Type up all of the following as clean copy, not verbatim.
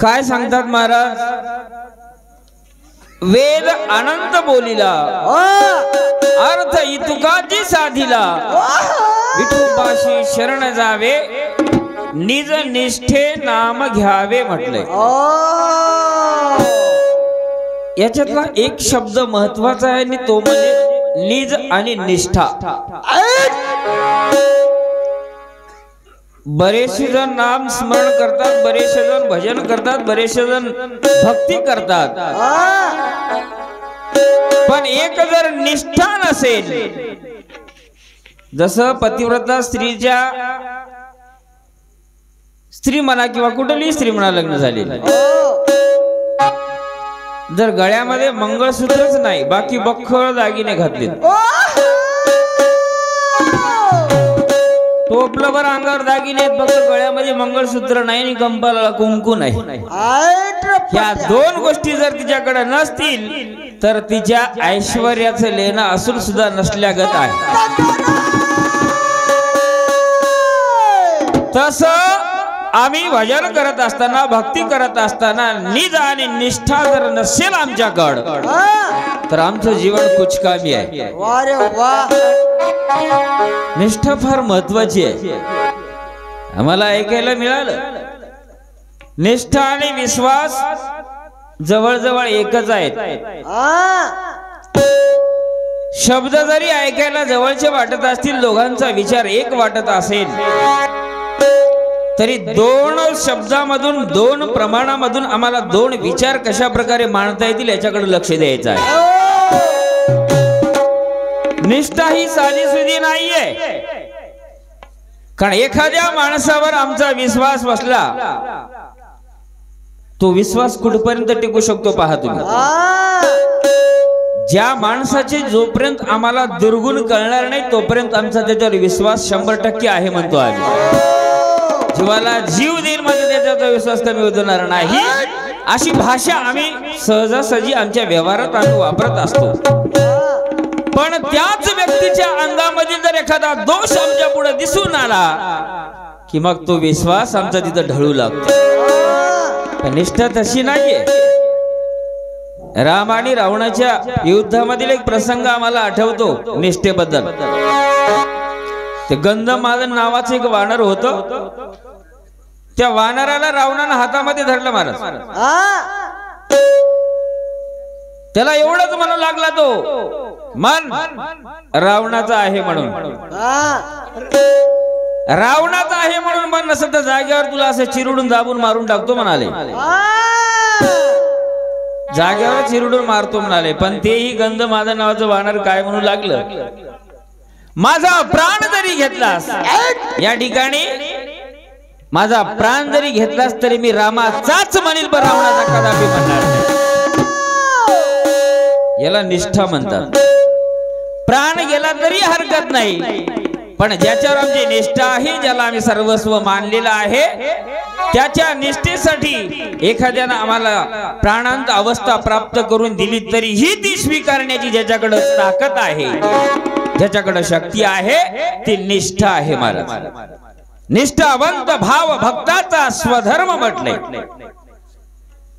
काय सांगतात महाराज, वेद अनंत बोलिला अर्थ इतुकाची साधिला, विठोबाशी शरण जावे निज निष्ठे नाम घ्यावे म्हटले। याच्यातला एक शब्द महत्वाचा आहे आणि तो म्हणजे निज आणि निष्ठा। बरेचसे जण नाम स्मरण करतात, बरेचसे जण भजन करतात, बरेचसे जण भक्ती करतात, पण एक जर निष्ठा नसेल, जसं पतिव्रता स्त्री म्हणा किंवा कुठलीही स्त्री म्हणा लग्न झालेली, जर गळ्यामध्ये मंगळसूत्रच नाही, बाकी बख्खळ दागिने घातले, टोपलभर अंगावर दागिने, फक्त गळ्यामध्ये मंगळसूत्र नाही आणि कंपाला कुंकू नाही, या दोन गोष्टी जर तिच्याकडे नसतील तर तिच्या ऐश्वर्याचं लेणं असून सुद्धा नसल्यागत आहे। तसं आम्ही भजन करत असताना, भक्ती करत असताना निज आणि निष्ठा जर नसेल आमच्याकडं तर आमचं जीवन कुचकामी आहे। निष्ठा फार महत्वाची आहे। आम्हाला ऐकायला मिळालं निष्ठा आणि विश्वास जवळजवळ एकच आहेत। शब्द जरी ऐकायला जवळचे वाटत असतील, दोघांचा विचार एक वाटत असेल तरी दोन शब्दामधून, दोन प्रमाणामधून आम्हाला दोन विचार कशा प्रकारे मांडता येतील याच्याकडे लक्ष द्यायचं आहे। निष्ठा ही साधीसुधी नाहीये, कारण एखाद्या माणसावर आमचा विश्वास बसला, तो विश्वास कुठपर्यंत टिकू शकतो पहा तुम्ही। ज्या माणसाचे जोपर्यंत आम्हाला दुर्गुण कळणार नाही तोपर्यंत आमचा त्याच्यावर विश्वास 100% आहे म्हणतो आम्ही। जीवाला जीव देईल म्हणजे त्याचा विश्वास कमी होणार नाही, अशी भाषा आम्ही सहजासहजी आमच्या व्यवहारात आम्ही वापरत असतो। पण त्याच व्यक्तीच्या अंगामध्ये जर एखादा दोष आमच्या पुढे दिसून आला की मग तो विश्वास आमचा तिथं ढळू लागतो। निष्ठा तशी नाहीये। राम आणि रावणाच्या युद्धामधील एक प्रसंग आम्हाला आठवतो निष्ठेबद्दल। ते गंधमादन नावाचं एक वानर होतं, त्या वानराला रावणानं हातामध्ये धरलं महाराज। त्याला एवढंच म्हणू लागला तो मन रावणाचा आहे म्हणून, रावणाचा आहे म्हणून मन नसत तर जागेवर तुला असं चिरडून दाबून मारून टाकतो म्हणाले, जागेवर चिरडून मारतो म्हणाले। पण तेही गंधमादन नावाचं वानर काय म्हणू लागलं, माझा प्राण जरी घेतलास, या ठिकाणी माझा प्राण जरी घेतलास तरी मी रामाचाच म्हणेल, पण रावणाचा कदापि म्हणणार नाही। याला निष्ठा म्हणतात। प्राण गेला तरी हरकत नाही, पण ज्याच्यावर आमची निष्ठा आहे, ज्याला आम्ही सर्वस्व मानलेलं आहे, त्याच्या निष्ठेसाठी एखाद्यानं आम्हाला प्राणांत अवस्था प्राप्त करून दिली तरीही ती स्वीकारण्याची ज्याच्याकडे ताकद आहे, ज्याच्याकडे शक्ती आहे, ती निष्ठा आहे महाराज। निष्ठावंत भाव भक्ताचा स्वधर्म म्हटले।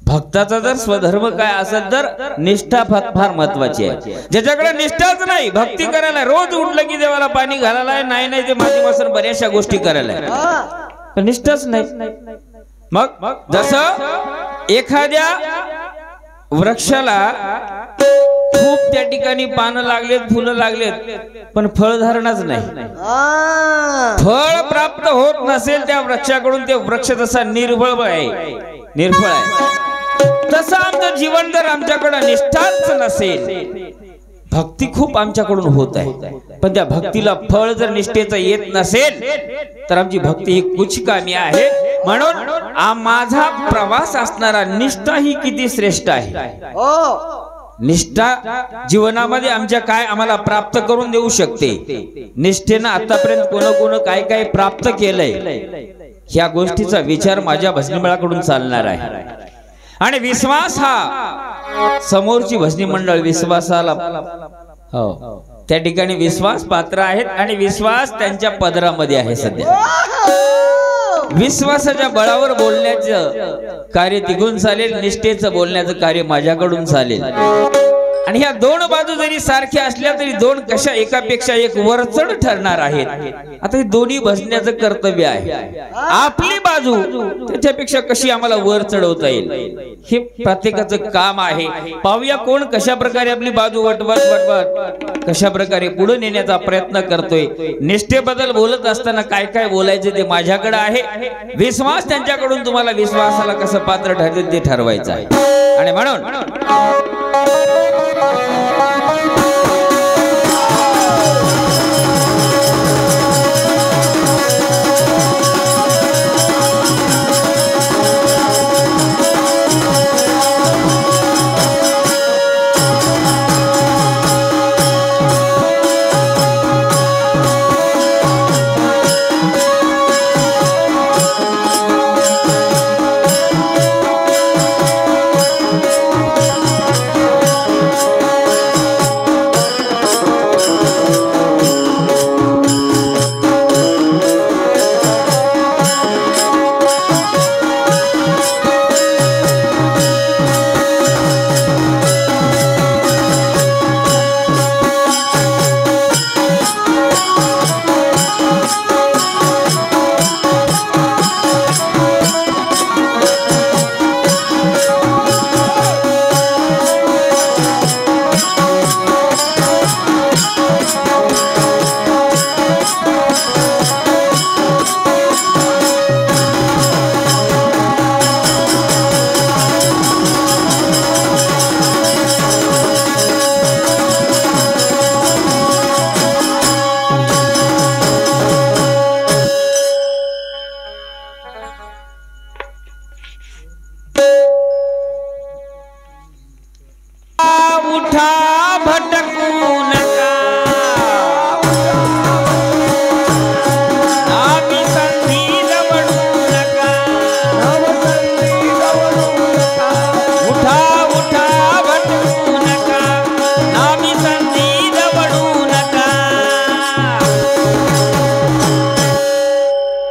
भक्ताचा जर स्वधर्म काय असेल तर निष्ठा फार महत्वाची आहे। ज्याच्याकडे निष्ठाच नाही, भक्ती करायला रोज उठलं की देवाला पाणी घालायला नाही, नाही ते माती बसून बऱ्याचशा गोष्टी करायला, निष्ठाच नाही। मग जसं एखाद्या वृक्षाला खूप त्या ठिकाणी पानं लागलेत, फुलं लागलेत, पण फळधारणच नाही, फळ प्राप्त होत नसेल त्या वृक्षाकडून, ते वृक्ष तसा निर्फळ आहे। तसं आमचं जीवन जर आमच्याकडे निष्ठाच नसेल, भक्ती खूप आमच्याकडून होत आहे, पण त्या भक्तीला फळ जर निष्ठेचं येत नसेल तर आमची भक्ती ही कुचकामी आहे। म्हणून माझा प्रवास असणारा निष्ठा ही किती श्रेष्ठ आहे। निष्ठा जीवनामध्ये आमच्या काय आम्हाला प्राप्त करून देऊ शकते। निष्ठेनं आतापर्यंत कोण काय काय प्राप्त केलंय, ह्या गोष्टीचा विचार माझ्या भजनी मंडळाकडून चालणार आहे। आणि विश्वास हा समोरची भजनी मंडळ विश्वासाला, हो त्या ठिकाणी विश्वास पात्र आहेत आणि विश्वास त्यांच्या पदरामध्ये आहे सध्या। विश्वासाच्या बळावर बोलण्याचं कार्य तिघून चालेल, निष्ठेचं बोलण्याचं कार्य माझ्याकडून चालेल. आणि ह्या दोन बाजू जरी सारख्या असल्या तरी दोन कशा एकापेक्षा एक वरचढ ठरणार आहेत. आता हे दोन्ही बसण्याचं कर्तव्य आहे. आपली बाजू त्याच्यापेक्षा कशी आम्हाला वर चढवता येईल हे प्रत्येकाचं काम आहे. पाहूया कोण कशा प्रकारे आपली बाजू वटवट कशा प्रकारे पुढे नेण्याचा प्रयत्न करतोय. निष्ठेबद्दल बोलत असताना काय काय बोलायचं ते माझ्याकडे आहे. विश्वास त्यांच्याकडून तुम्हाला विश्वासाला कसं पात्र ठरतील ते ठरवायचं आहे. आणि म्हणून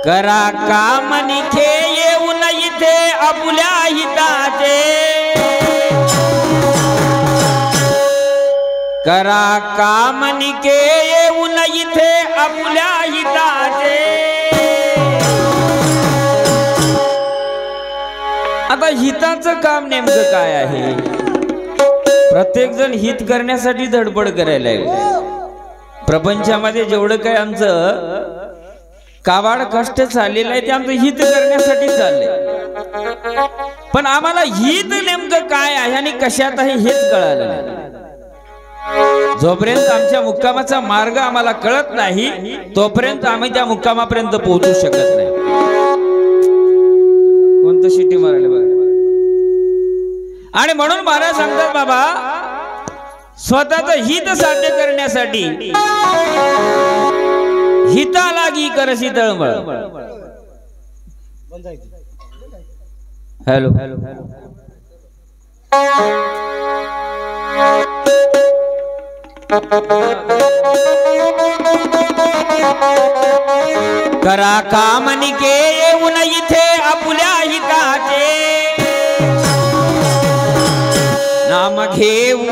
करा काम निखे येऊन इथे आपल्या हिताचे. करा काम निखे येऊन इथे आपल्या हिताचे. आता हिताचं काम नेमकं काय आहे. प्रत्येक जण हित करण्यासाठी धडपड करायला लागले. प्रपंचामध्ये जेवढं काय आमचं काबाड कष्ट चाललेलं आहे ते आमचं हित करण्यासाठी चाललंय. पण आम्हाला हित नेमकं काय आहे आणि कशात आहे हेच कळालं नाही. जोपर्यंत आमच्या मुक्कामाचा मार्ग आम्हाला कळत नाही तोपर्यंत आम्ही त्या मुक्कामापर्यंत पोहोचू शकत नाही. कोणतं शिटी मारले बघा. आणि म्हणून महाराज सांगतात बाबा स्वतःचं हित साध्य करण्यासाठी हिता लागी करसी तळमळ. हॅलो करा काम निके येऊन इथे आपल्या हिताचे. नाम घेऊ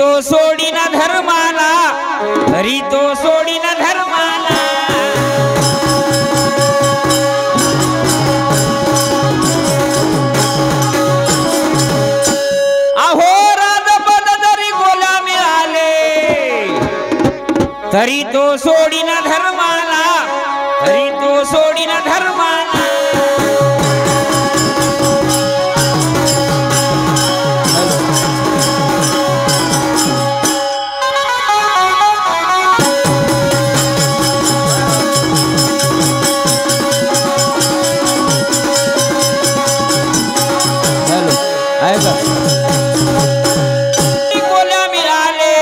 तो सोडीना धर्माला, तरी तो सोडीना धर्माला. अहो राजपद जरी गोला मिळाले, तरी तो सोडीना धर्माला, तरी तो सोडीना धर्माला. गोल्या मिळाले,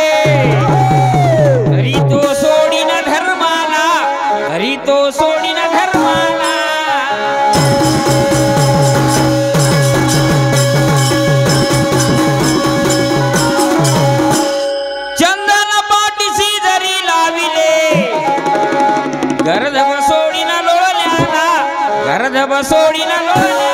तरी तो सोडीना धर्माला, तरी तो सोडीना धर्माला. चंदन पाठीशी जरी लाविले, गर्दभ सोडीना लोळल्याला, गर्दभ सोडीना लोळल्याला.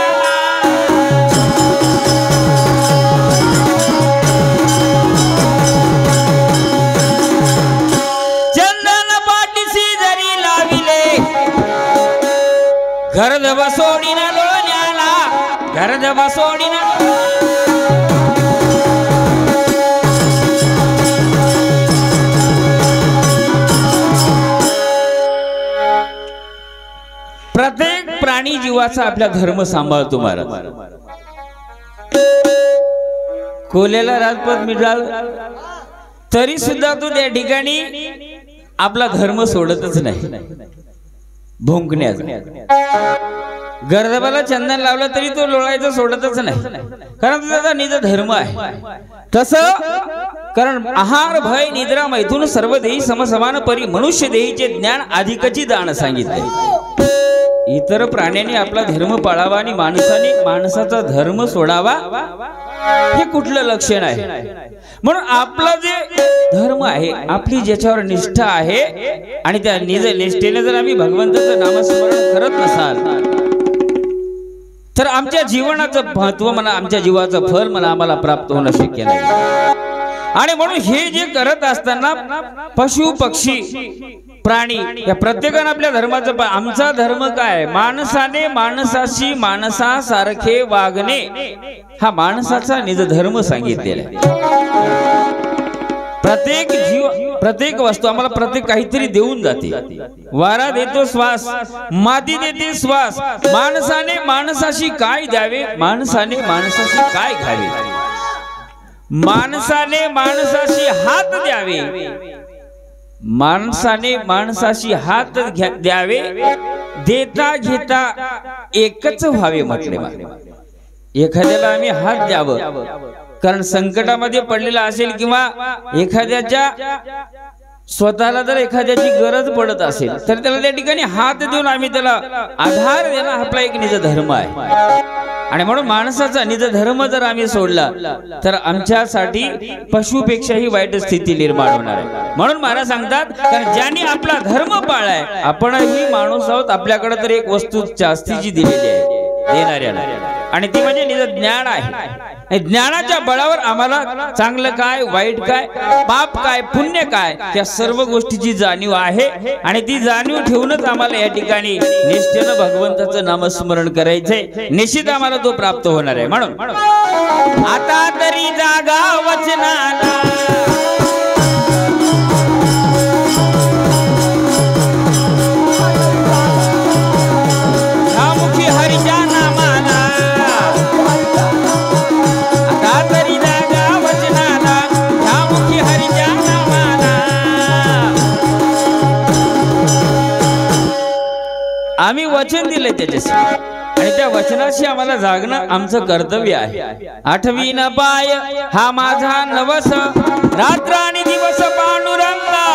गर्दभ सोडीना लोण्याला, गर्दभ सोडीना. प्रत्येक प्राणी जीवाचा आपला धर्म सांभाळतो महाराज. कोल्याला राजपद मिळाल तरी सुद्धा तो त्या ठिकाणी आपला धर्म सोडतच नाही. भुंकण्याचा, गर्दभाला चंदन लावलं तरी तो लोळायचं सोडतच नाही, कारण तो त्याचा निज धर्म आहे. तसं कारण आहार भय निद्रा मैथुन सर्व देही समसमान परी मनुष्य देहीचे ज्ञान अधिकची दान सांगितले. इतर प्राण्यांनी आपला धर्म पाळावा आणि माणसाने माणसाचा धर्म सोडावा हे कुठलं लक्षण आहे. म्हणून आपला जे धर्म आहे, आपली ज्याच्यावर निष्ठा आहे, आणि त्या निज निष्ठेने जर आम्ही भगवंताचं नामस्मरण करत नसाल तर आमच्या जीवनाचं महत्व म्हणा, आमच्या जीवाचं फल म्हणा आम्हाला प्राप्त होणं शक्य नाही. आणि म्हणून हे जे करत असताना पशु पक्षी प्राणी या प्रत्येकाने आपल्या धर्माचं, आमचा धर्म काय, माणसाने माणसाशी माणसासारखे वागणे हा माणसाचा निज धर्म सांगितलेला आहे. प्रत्येक जीव प्रत्येक वस्तू आम्हाला प्रत्येक काहीतरी देऊन जाते. वारा देतो श्वास, माती देते श्वास. माणसाने माणसाशी काय द्यावे, माणसाने माणसाशी काय घ्यावे, माणसाने माणसाशी हात द्यावे, माणसाने माणसाशी हात द्यावे, देता घेता एकच व्हावे म्हटले. एखाद्याला आम्ही हात द्यावं, कारण संकटामध्ये पडलेला असेल किंवा एखाद्याच्या स्वतःला जर एखाद्याची गरज पडत असेल तर त्याला त्या ठिकाणी हात देऊन आम्ही त्याला आधार देणं आपला एक निज धर्म आहे. आणि म्हणून माणसाचा निज धर्म जर आम्ही सोडला तर आमच्यासाठी पशुपेक्षाही वाईट स्थिती निर्माण होणार आहे. म्हणून महाराज सांगतात, कारण ज्यांनी आपला धर्म पाळलाय, आपणही माणूस आहोत, आपल्याकडे तर एक वस्तू जास्तीची दिलेली आहे देणाऱ्याला, आणि ती म्हणजे निज ज्ञान आहे. ज्ञानाच्या बळावर आम्हाला चांगलं काय, वाईट काय, पाप काय, पुण्य काय, त्या सर्व गोष्टीची जाणीव आहे. आणि ती जाणीव ठेवूनच आम्हाला या ठिकाणी निष्ठेनं भगवंताचं नामस्मरण करायचंय. निश्चित आम्हाला तो प्राप्त होणार आहे. म्हणून आता तरी जागा वचनाला, मुखी हरिच्या नामाला, आता तरी जागा वचनाला, ह्या मुखी हरिच्या नामाला. आम्ही वचन दिले त्याच्याशी, आणि त्या वचनाशी आम्हाला जागणं आमचं कर्तव्य आहे. आठवीन पाय हा माझा नवस, रात्र आणि दिवस पांडुरंगा,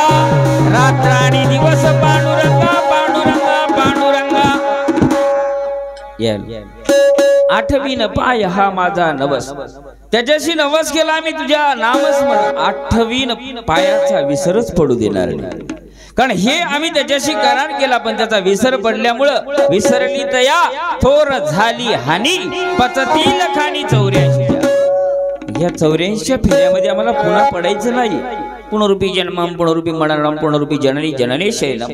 रात्र आणि दिवस पांडुरंगा, पांडुरंगा पांडुरंगा. आठवीन पाय हा माझा नवस, त्याच्याशी नवस केला आम्ही तुझ्या नामस्मरण. आठवीन पायाचा विसरच पडू देणार नाही, कारण हे आम्ही त्याच्याशी करार केला, पण त्याचा विसर पडल्यामुळं विसरली तया थोर झाली हानी, पचतील खानी 84. या 84 फेऱ्यामध्ये आम्हाला पुन्हा पडायचं नाही. पुनरुपी जन्मम पुनरुपी मरणम पुनरुपी जननी जननी शैलम,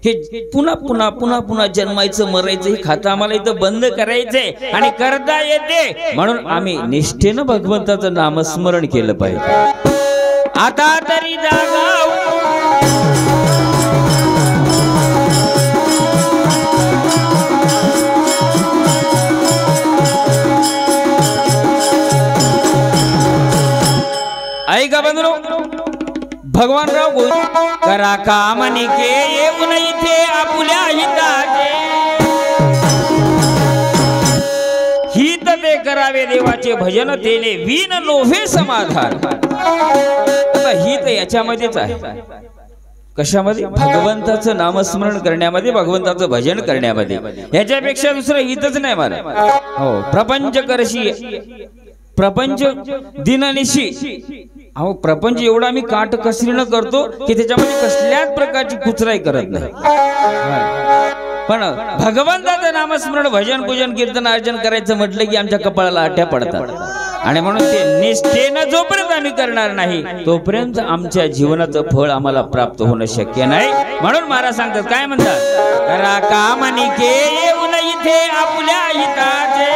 हे पुन्हा पुन्हा पुन्हा पुन्हा जन्मायचं मरायचं हे खातं आम्हाला इथं बंद करायचंय आणि करता येते. म्हणून आम्ही निष्ठेनं भगवंताचं नामस्मरण केलं पाहिजे. आता तरी जागा ऐका बंधू, भगवान राव करा कामनिके येऊन इथे आपुल्या हिताचे, हित ते करावे देवाचे भजन तेने विन नोव्हे समाधान. आता हित याच्यामध्येच आहे. कशामध्ये? भगवंताचं नामस्मरण करण्यामध्ये, भगवंताचं भजन करण्यामध्ये. याच्यापेक्षा दुसरं हितच नाही मला. हो, प्रपंच करशी प्रपंच दिननिशी. अहो प्रपंच एवढा मी काट कसरीनं करतो की त्याच्यामध्ये कसल्याच प्रकारची कुचराई करत नाही. पण भगवंताचं नामस्मरण भजन पूजन कीर्तन अर्चन करायचं म्हटलं की आमच्या कपाळाला आट्या पडतात. आणि म्हणून ते निष्ठेनं जोपर्यंत आम्ही करणार नाही तोपर्यंत आमच्या जीवनाचं फळ आम्हाला प्राप्त होणं शक्य नाही. म्हणून महाराज सांगतात, काय म्हणतात? करा कामनिके येऊन इथे आपल्या हिताचे.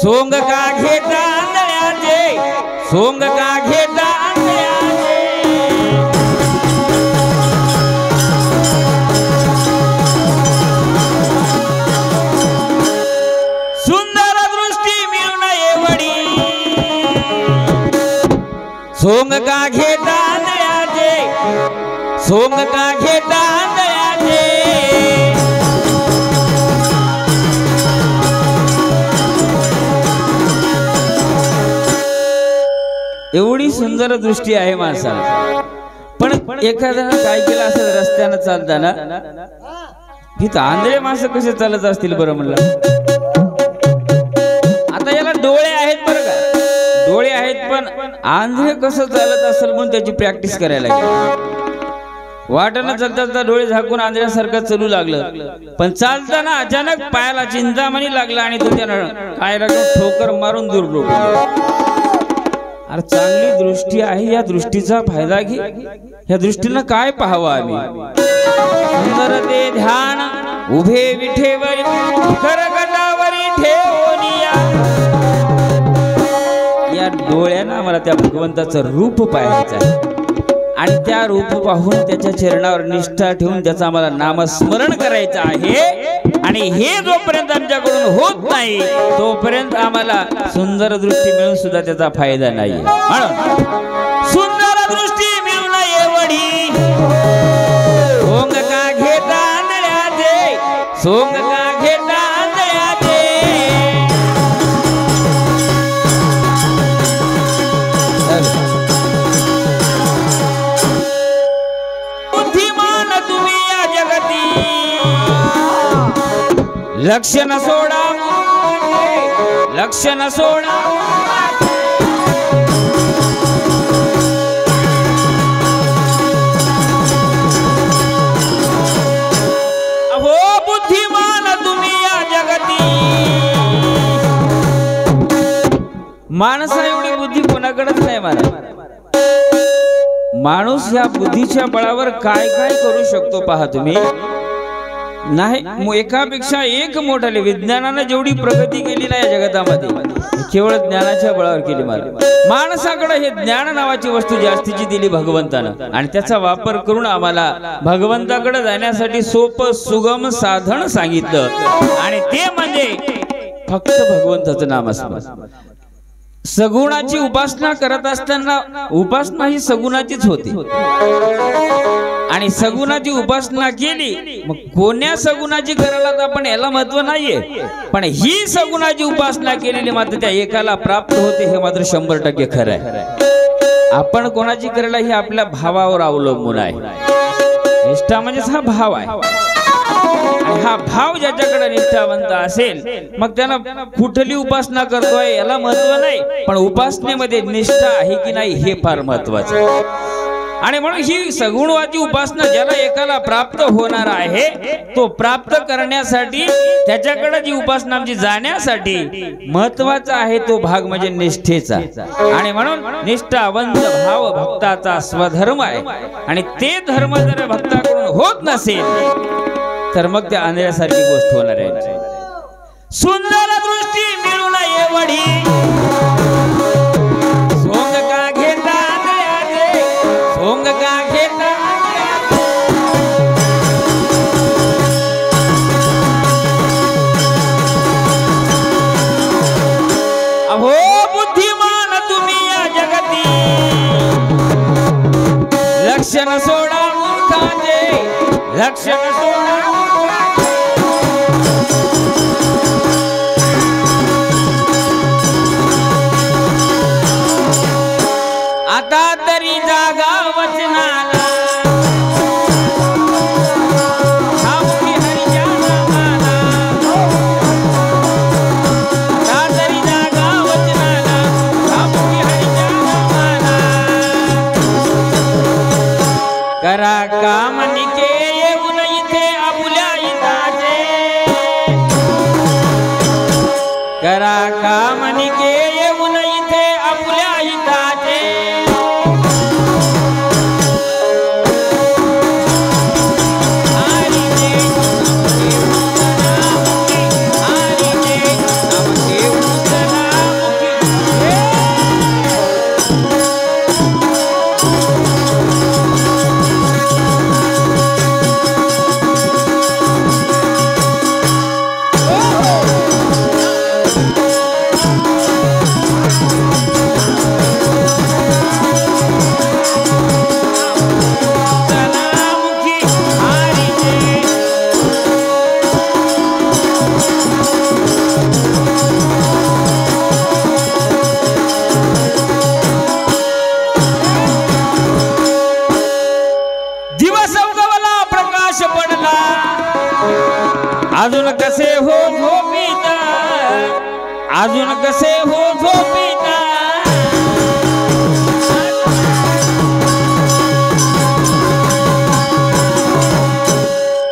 सोंग का घेता आंधळ्याचे, सोंग का घेता आंधळ्याचे. सुंदर दृष्टी मिळून येवडी, सोंग का घेता आंधळ्याचे, सोंग का घेता आंधळ्याचे. एवढी सुंदर दृष्टी आहे माणसाला. पण एखाद्यानं काय केलं असेल, रस्त्यानं चालताना तिथं आंधळे माणसं कसे चालत असतील बरं म्हणलं. आता याला डोळे आहेत बरं का, डोळे आहेत, पण आंधळे कसं चालत असेल म्हणून त्याची प्रॅक्टिस करायला लागली. वाटेनं चालता डोळे झाकून आंधळ्यासारखं चालू लागलं, पण चालताना अचानक पायाला चिंतामणी लागला आणि तो त्यानं काय लागलं, ठोकर मारून दूर लोटला. अरे चांगली दृष्टी आहे, या दृष्टीचा फायदा घे. या दृष्टीनं काय पाहावं आम्ही? सुंदर ते ध्यान उभे विठेवरी करगटावरी ठेवनिया. या डोळ्यानं आम्हाला त्या भगवंताचं रूप पाहायचं आहे आणि त्या रूप पाहून त्याच्या चरणावर निष्ठा ठेवून त्याचं आम्हाला नामस्मरण करायचं आहे. आणि हे जोपर्यंत आमच्याकडून होत नाही तोपर्यंत आम्हाला सुंदर दृष्टी मिळून सुद्धा त्याचा फायदा नाही. म्हणून सुंदर दृष्टी मिळून येवडी, सोंग का घेता आंधळ्याचे, सोंग का घेता आंधळ्याचे. बुद्धिमान तुम्ही या जगती, लक्ष न सोडा, लक्ष न सोडा. अहो बुद्धिमान तुम्ही या जगती. माणसा एवढी बुद्धी कोणाकडेच नाही महाराज. माणूस या बुद्धीच्या बळावर काय काय करू शकतो पहा तुम्ही. नाही, एकापेक्षा एक मोठाले. विज्ञानाने जेवढी प्रगती केली ना या जगतामध्ये केवळ ज्ञानाच्या बळावर केली. माणसाकडे हे ज्ञान नावाची वस्तू जास्तीची दिली भगवंतानं आणि त्याचा वापर करून आम्हाला भगवंताकडे जाण्यासाठी सोपं सुगम साधन सांगितलं आणि ते म्हणजे फक्त भगवंताचं नाम असणं. सगुणाची उपासना करत असताना उपासना ही सगुणाचीच होती आणि सगुणाची उपासना केली मग कोण्या सगुणाची करायला तर आपण याला महत्व नाहीये, पण ही सगुणाची उपासना केलेली मात्र त्या एकाला प्राप्त होते हे मात्र 100% खरं आहे. आपण कोणाची करायला ही आपल्या भावावर अवलंबून आहे. निष्ठा म्हणजेच हा भाव आहे आणि हा भाव ज्याच्याकडे निष्ठावंत असेल मग त्याला कुठली उपासना करतोय याला महत्व नाही, पण उपासनेमध्ये निष्ठा आहे की नाही हे फार महत्वाचं आहे. आणि म्हणून ही सगुणवाची उपासना ज्याला एकाला प्राप्त होणार आहे तो प्राप्त करण्यासाठी त्याच्याकडे जी उपासना आमची जाण्यासाठी महत्वाचा आहे तो भाग म्हणजे निष्ठेचा. आणि म्हणून निष्ठावंत भाव भक्ताचा स्वधर्म आहे आणि ते धर्म जर भक्ताकडून होत नसेल तर मग त्या आंधळ्यासारखी गोष्ट होणार आहे. सुंदर दृष्टी मिळून एवढी सोंग का घेता आंधळ्याचे, सोंग का घेता अहो बुद्धिमान तुम्ही या जगती लक्षण सोडा मूर्खाचे, लक्षण सोडा. आता तरी जागा वचनाला ठाऊकी हरीच्या नामाला, आता तरी जागा वचनाला ठाऊकी हरीच्या नामाला. करा काम निके येऊन इथे आपुल्या इताचे, करा काम निके येऊन इथे आपुल्या इताचे. अजून कसे हो झोपीता, अजून कसे हो झोपीता.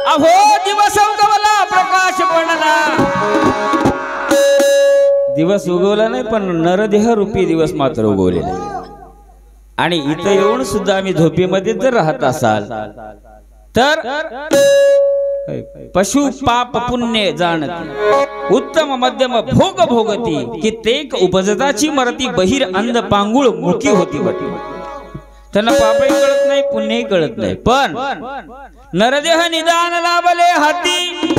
अहो दिवस उगवला प्रकाश पडला. दिवस उगवला नाही पण नरदेह रूपी दिवस मात्र उगवलेला. आणि इथं येऊन सुद्धा आम्ही झोपेमध्ये जर राहत असाल तर पशु पाप पुण्य जाणती, उत्तम मध्यम भोग भोगती, कित्येक उपजताची मरती, बहिर अंध पांगुळ मुकी होती बटी. त्यांना पापही कळत नाही पुण्यही कळत नाही, पण नरदेह निदान लाभले हाती,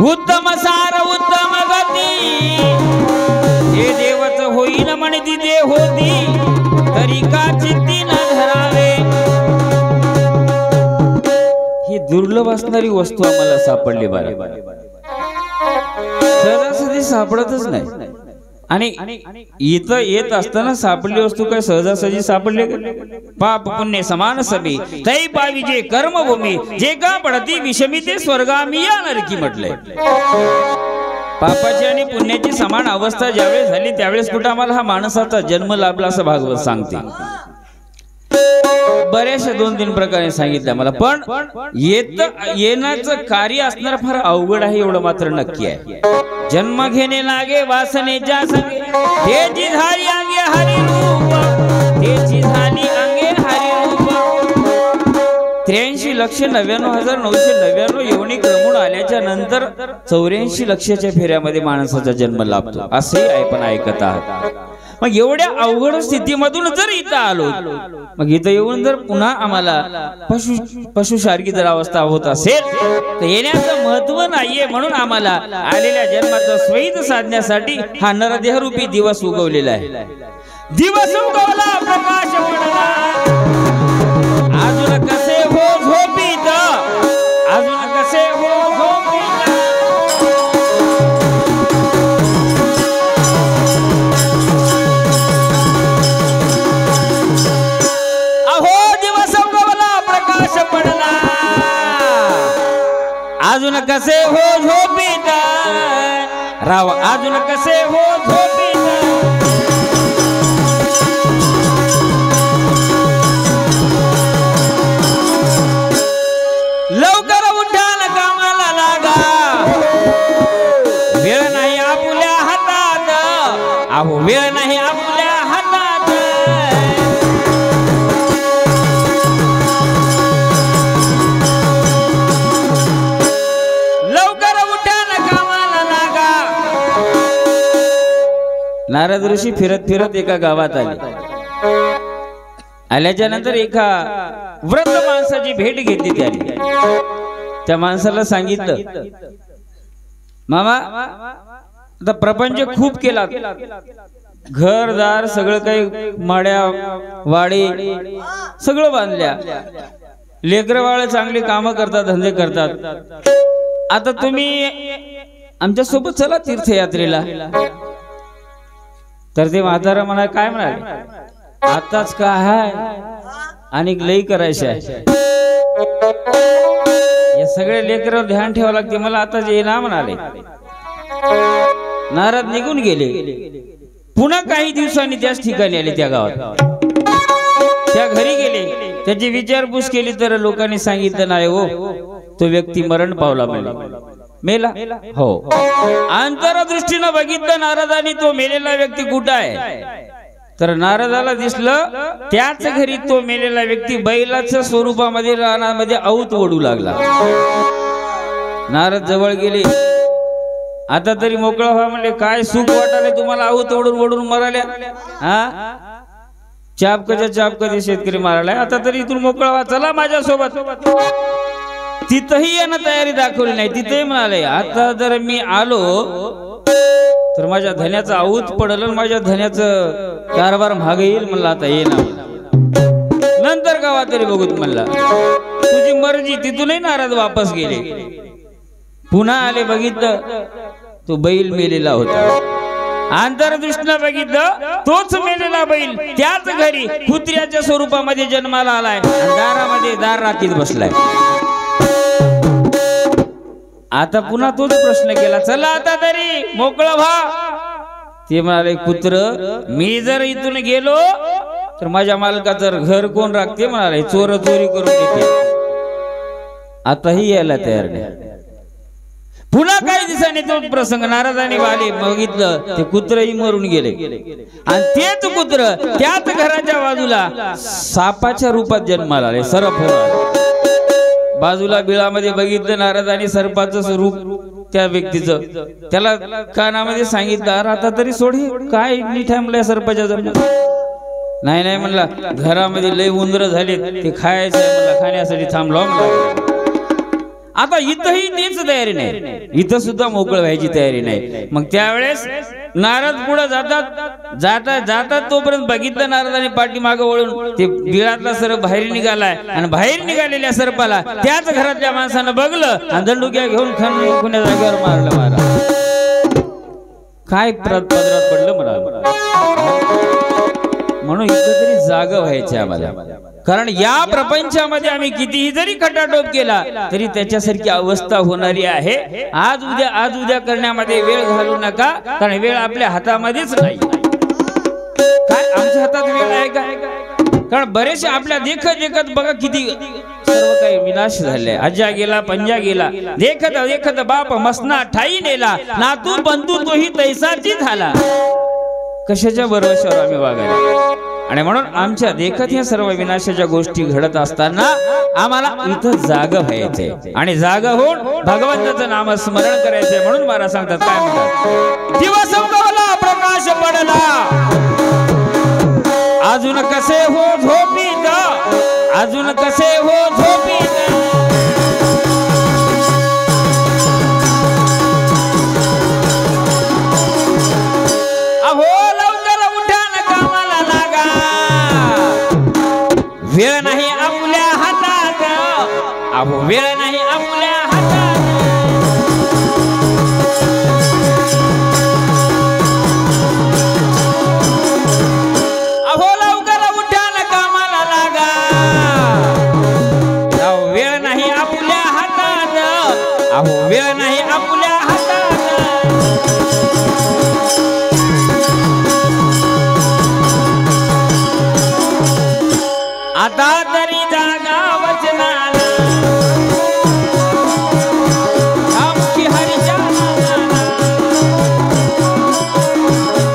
उत्तम सार उत्तम गती. हे देवच होईन म्हणती दे होती, तरी का चित्ती न धरावे. ही दुर्लभ असणारी वस्तू आम्हाला सापडली बरं, सहजासहजी सापडतच नाही. आणि इथं येत असताना सापडली वस्तू काय सहजासहजी सापडले? पाप पुण्य समान सभी तै पावी जे कर्मभूमी, जे का पडती विषमी ते स्वर्गामी या नरकी म्हटलंय. पापाची आणि पुण्याची समान अवस्था ज्यावेळेस झाली त्यावेळेस कुठं आम्हाला हा माणसाचा जन्म लाभला असं भागवत सांगते. बऱ्याचशा 2-3 प्रकारे सांगितलं मला, पण येण्याचं कार्य असणार फार अवघड आहे एवढं मात्र नक्की आहे. जन्म घेणे लागे वासनेच्या संगे, त्याची झाली अंगे हरी रूप, त्याची झाली अंगे हरी रूप, 83,99,999 योनी क्रमून आल्याच्या नंतर 84 लक्षाच्या फेऱ्यामध्ये माणसाचा जन्म लाभतो असे आपण ऐकत आहात। मग एवढ्या अवघड स्थितीमधून जर इथं आलो, मग इथं येऊन जर पुन्हा आम्हाला पशुसारखी जर अवस्था होत असेल तर येण्याचं महत्व नाहीये, म्हणून आम्हाला आलेल्या जन्माचं स्वेद साधण्यासाठी हा नरदेहरूपी दिवस उगवलेला आहे। दिवस उगवला, प्रकाश पडला, अजून कसे हो झोपीत, अजून कसे हो झोपीत, अहो दिवस उगवला, प्रकाश पडला, अजून कसे हो झोपीत, राव अजून कसे हो झोपीत, लवकर उठान कामाला लागा, वेळ नाही आपल्या हातात, अहो वेळ नाही आपल्या हातात, लवकर उठान कामाला लागा। नारद ऋषी फिरत फिरत एका गावात आले। आल्याच्या नंतर एका वृद्ध माणसाची भेट घेतली त्यांनी। त्या माणसाला सांगितलं, मामा आता प्रपंच खूप केला, घरदार सगळं काही, माड्या वाडी सगळं बांधल्या, लेकरवाळे चांगली कामं करतात, धंदे करतात, आता तुम्ही आमच्या सोबत चला तीर्थयात्रेला। तर ते म्हातारा म्हणा, काय म्हणाले, आताच काय आहे आणि लई करायचे आहे, या सगळ्या लेकरावर ध्यान ठेवावं लागते, मला आता जे ना म्हणाले। नारद निघून गेले। पुन्हा काही दिवसांनी त्याच ठिकाणी आले, त्या गावात, त्या घरी गेले, त्याची विचारपूस केली तर लोकांनी सांगितलं, नाही हो तो व्यक्ती मरण पावला, मेला। हो, अंतरदृष्टीनं बघितलं नारदानी, तो मेलेला व्यक्ती कुठं आहे, तर नारदाला दिसलं त्याच घरी तो मेलेला व्यक्ती बैलाच्या स्वरूपामध्ये रानामध्ये औत ओढू लागला। नारद जवळ गेले, आता तरी मोकळा व्हा म्हणले, काय सुख वाटाले तुम्हाला औत ओढून ओढून मराल्या, हा चापकाच्या चापका शेतकरी मारायला, आता तरी इथून मोकळा व्हा, चला माझ्या सोबत। तिथंही यानं तयारी दाखवली नाही, तिथेही म्हणाले, आता जर मी आलो तर माझ्या धन्याचं आऊत पडल, माझ्या धन्याचं कारभार मागे येईल, म्हणला आता ये ना, नंतर गावात तरी बघूत म्हणला, तुझी मर्जी। तिथूनही नारद वापस गेले, पुन्हा आले, बघितलं तो बैल मेलेला होता। आंतरदृष्टीनं बघितलं तोच मेलेला बैल त्याच घरी कुत्र्याच्या स्वरूपामध्ये जन्माला आलाय, दारामध्ये दार राखीत बसलाय। आता पुन्हा तोच प्रश्न केला, चला आता तरी मोकळं व्हा। ते म्हणाले, कुत्र मी जर इथून गेलो तर माझ्या मालकाचं घर कोण राखते, म्हणाले चोर चोरी करून देते, आताही यायला तयार नाही। पुन्हा काही दिवसांनी तोच प्रसंग, नारदाने आले, बघितलं ते कुत्रही मरून गेले, आणि तेच कुत्र त्याच घराच्या बाजूला सापाच्या रूपात जन्माला आले, सरप होणार। बाजूला बिळामध्ये बघितलं नारदाने सर्पाचं स्वरूप त्या व्यक्तीचं, त्याला कानामध्ये सांगितलं, अरे आता तरी सोडी, काय निठामलंय सर्पाच्या जन्मात, नाही नाही म्हणला, घरामध्ये लय उंदर झाले, ते खायचं म्हणला, खाण्यासाठी थांबलो म्हणला। आता इथंही तेच तयारी नाही, इथं सुद्धा मोकळ व्हायची तयारी नाही। मग त्यावेळेस नारद पुढे जातात तोपर्यंत बघितलं नारदाने पाठीमागे वळून ते बिळातला सर्प बाहेर निघालाय, आणि बाहेर निघालेल्या सर्पाला त्याच घरातल्या माणसानं बघलं आणि दंडुक्या घेऊन खुण्या जागेवर मारलं, मारा काय पदरात पडलं म्हणाल। म्हणून इथं तरी जागा व्हायची आम्हाला, कारण या प्रपंचामध्ये आम्ही कितीही जरी खटाटोप केला तरी त्याच्यासारखी अवस्था होणारी आहे। आज उद्या करण्यामध्ये वेळ घालू नका, कारण वेळ आपल्या हातामध्येच नाही। काय आमच्या हातात वेळ आहे का? कारण बरेचसे आपल्या देखत बघा किती सर्व काही विनाश झाले। आज्या गेला, पंजा गेला, देखत बाप मसना ठाई नेला, नातू बंधू तोही तैसाची झाला। कशाच्या भरवशावर आम्ही वागायला? आणि म्हणून आमच्या देखत ह्या सर्व विनाशाच्या गोष्टी घडत असताना आम्हाला इथं जाग व्हायचंय आणि जाग होऊन भगवंताचं नाम स्मरण करायचंय. म्हणून महाराज सांगतात, काय म्हणतात, दिवस उगवला प्रकाश पडला, अजून कसे हो झोपीत, अजून कसे हो झोपीत, वेळ नाही आपल्या हातात, अहो वेळ नाही आपल्या हातात, अहो लवकर उठा न कामाला लागा, अहो वेळ नाही आपल्या हातात, अहो वेळ नाही आपल्या हातात. आता तरी जागा वचनाला, आमची हरीच्या नावाला,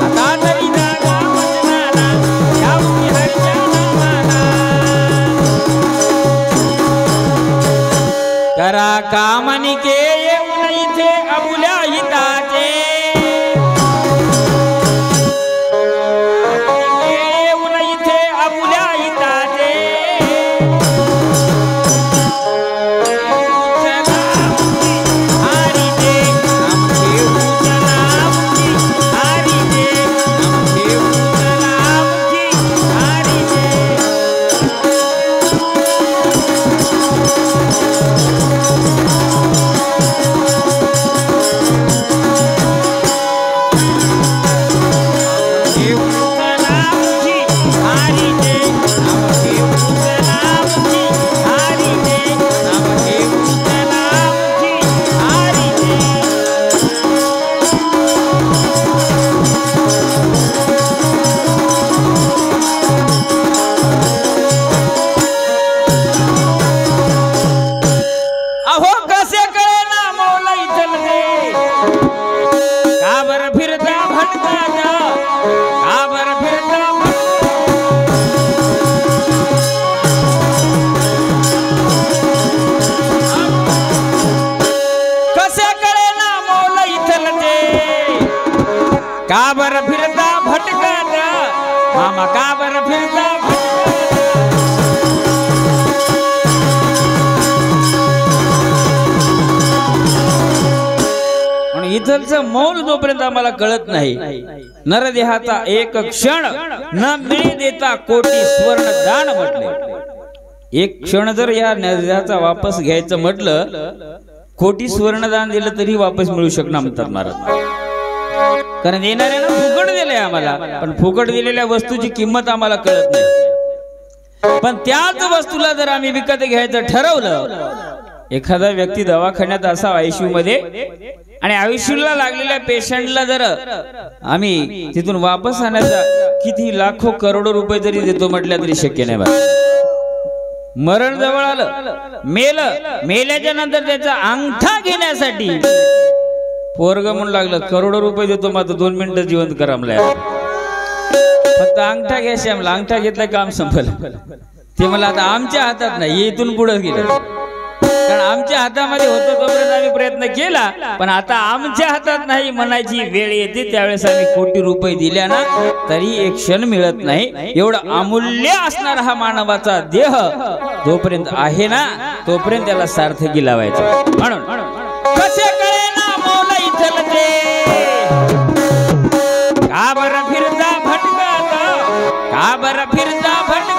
आता तरी जागा वचनाला, आमची हरीच्या नावाला. करा कामनिके येऊन इथे अबुल्या हिताचे, का बर फिरता भटकत, मामा का बर फिरता म्हणून इथलचं मौल जोपर्यंत आम्हाला कळत नाही, नरदेहाचा एक क्षण न मिळे देता कोटी स्वर्ण दान म्हटले. एक क्षण जर या नरदेहाचा वापस घ्यायचं म्हटलं, कोटी स्वर्ण दान दिलं तरी वापस मिळू शकणार म्हणतात महाराज. कारण देणाऱ्यानं फुकट दिलंय आम्हाला, पण फुकट दिलेल्या वस्तूची किंमत आम्हाला कळत नाही. पण त्याच वस्तूला जर आम्ही विकत घ्यायचं ठरवलं, एखादा व्यक्ती दवाखान्यात असा आयसीयू मध्ये आणि आयसीयूला लागलेल्या पेशंटला जर आम्ही तिथून वापस आणायचा किती लाखो करोडो रुपये जरी देतो म्हटल्या तरी शक्य नाही. मरण जवळ आलं, मेल्याच्या नंतर त्याचा अंगठा घेण्यासाठी पोरग म्हणून लागलं करोडो रुपये देतो, मात्र 2 मिनिटं जिवंत करा मला, फक्त अंगठा घ्यायचे आम्हाला. अंगठा घेतला काम संपलं. ते मला आता आमच्या हातात नाही, इथून पुढे गेलं. कारण आमच्या हातामध्ये होतं तोपर्यंत आम्ही प्रयत्न केला, पण आता आमच्या हातात नाही म्हणायची वेळ येते त्यावेळेस आम्ही कोटी रुपये दिल्या ना तरी एक क्षण मिळत नाही. एवढं अमूल्य असणारा हा मानवाचा देह जोपर्यंत आहे ना तोपर्यंत त्याला सार्थकी लावायचं. म्हणून कसे कळे ना मौला इथलते, का बरं फिरता भटकत, का बरं फिरता भटकत,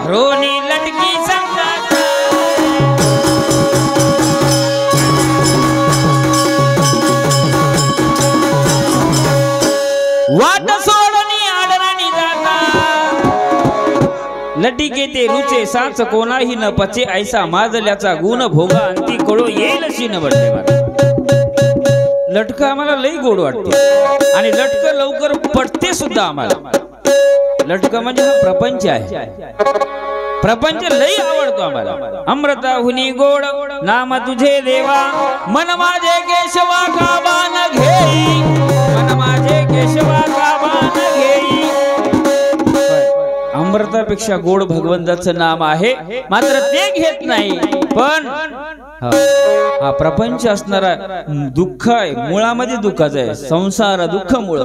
रोनी लटकी संगत, वाट सोडणी आडराणी जाता, लटिके ते रुचे साच कोणाही न पचे, ऐसा माजल्याचा गुण भोगा अंती कळो येईल शिन बडले. लटक आम्हाला लई गोड वाटते आणि लटक लवकर पटते सुद्धा आम्हाला. लटक म्हणजे हा प्रपंच आहे. प्रपंच लई आवडतो आम्हाला. अमृता हुनी गोड नाम तुझे देवा, मन माझे केशवा काबान घेई, मन माझे केशवा काबान घेई. अमृतापेक्षा गोड भगवंताचं नाम आहे, मात्र ते घेत नाही. पण हा प्रपंच असणारा दुःख आहे, मुळामध्ये दुःखाचं आहे. संसार दुःख मुळ,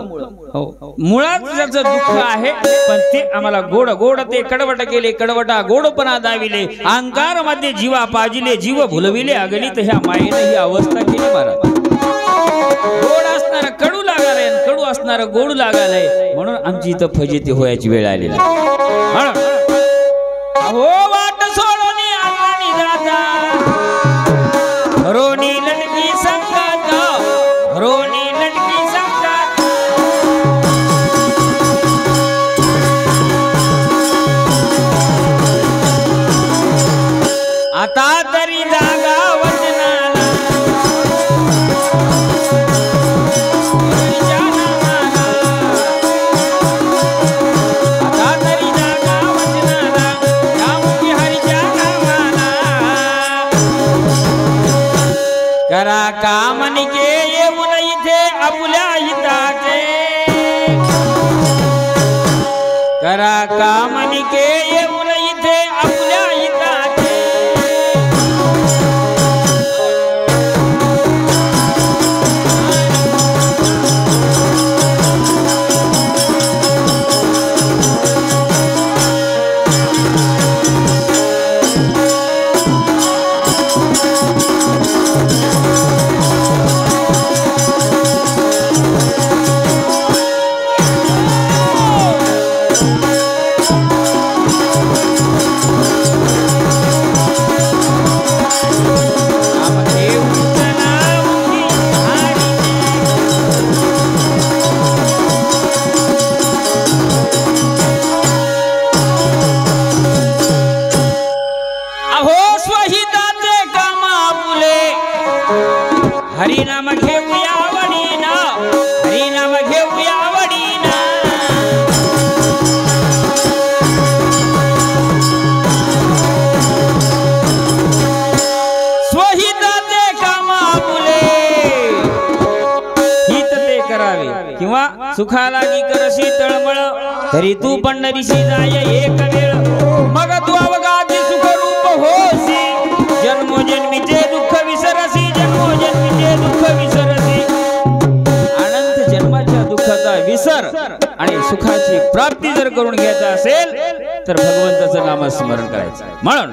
हो मुळात ज्याचं दुःख आहे, पण ते आम्हाला गोड गोड ते कडवट केले, कडवटा गोडपणा दाविले, अहंकार मध्ये जीवा पाजिले, जीव भुलविले अगणित. ह्या मायेने ही अवस्था केली महाराज. गोड असणार कडू लागालय, कडू असणार गोड लागालय, म्हणून आमची इथं फजिती होयाची वेळ आलेली. हो वाट सोडून आला जाता, रोनी लटकी संगत, रोनी लटकी संगत. आता तरी जागा वचनाला, आता तरी जागा वचनाला, यामुखी हरिच्या नामाला. करा कामनिके येऊन इथे आपल्या हिताचे, करा कामनिके येऊन इथे आपल्या हिताचे. हरिनाम घेऊया वडीना, हरिनाम घेऊया वडीना. स्वहिताचे कामा आपुले, हित ते करावे किंवा सुखालागी करशी तळमळ, तरी तू पंढरीशी जाय एक वेळ. मग तू अवघाती सुखरूप होसी, जन्मोजन्मीचे दुःख विसरसी, जन्मोजन्मीचे दुःख विसरसी. अनंत जन्माच्या दुःखाचा विसर आणि सुखाची प्राप्ती जर करून घ्यायचा असेल तर भगवंताचं नामस्मरण करायचं. म्हणून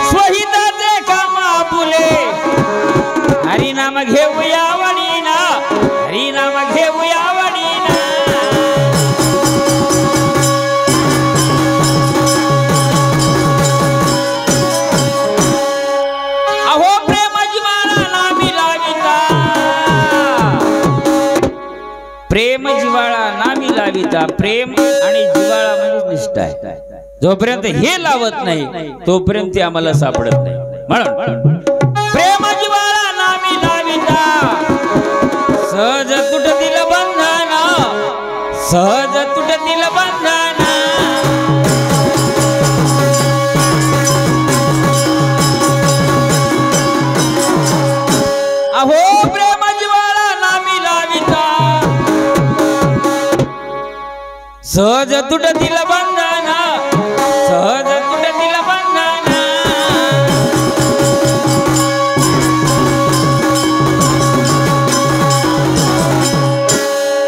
स्वहिताचे काम आपुले, हरिनाम घेऊया वडीना, हरिनाम घेऊया वडीना. अहो प्रेम जिवाळा नामी लाविता, प्रेम जिवाळा नामी लाविता. प्रेम आणि जिवाळा म्हणजे निष्ठा आहे. जोपर्यंत हे लावत नाही तोपर्यंत ते आम्हाला सापडत नाही. म्हणून प्रेम जिवाळा नामी लाविता, सहज तुटतील बंधन, सहज तुटतील बंधन. अहो प्रेम जिवाळा नामी लाविता, सहज तुटतील बंधन, सहज तुटतील बंधन.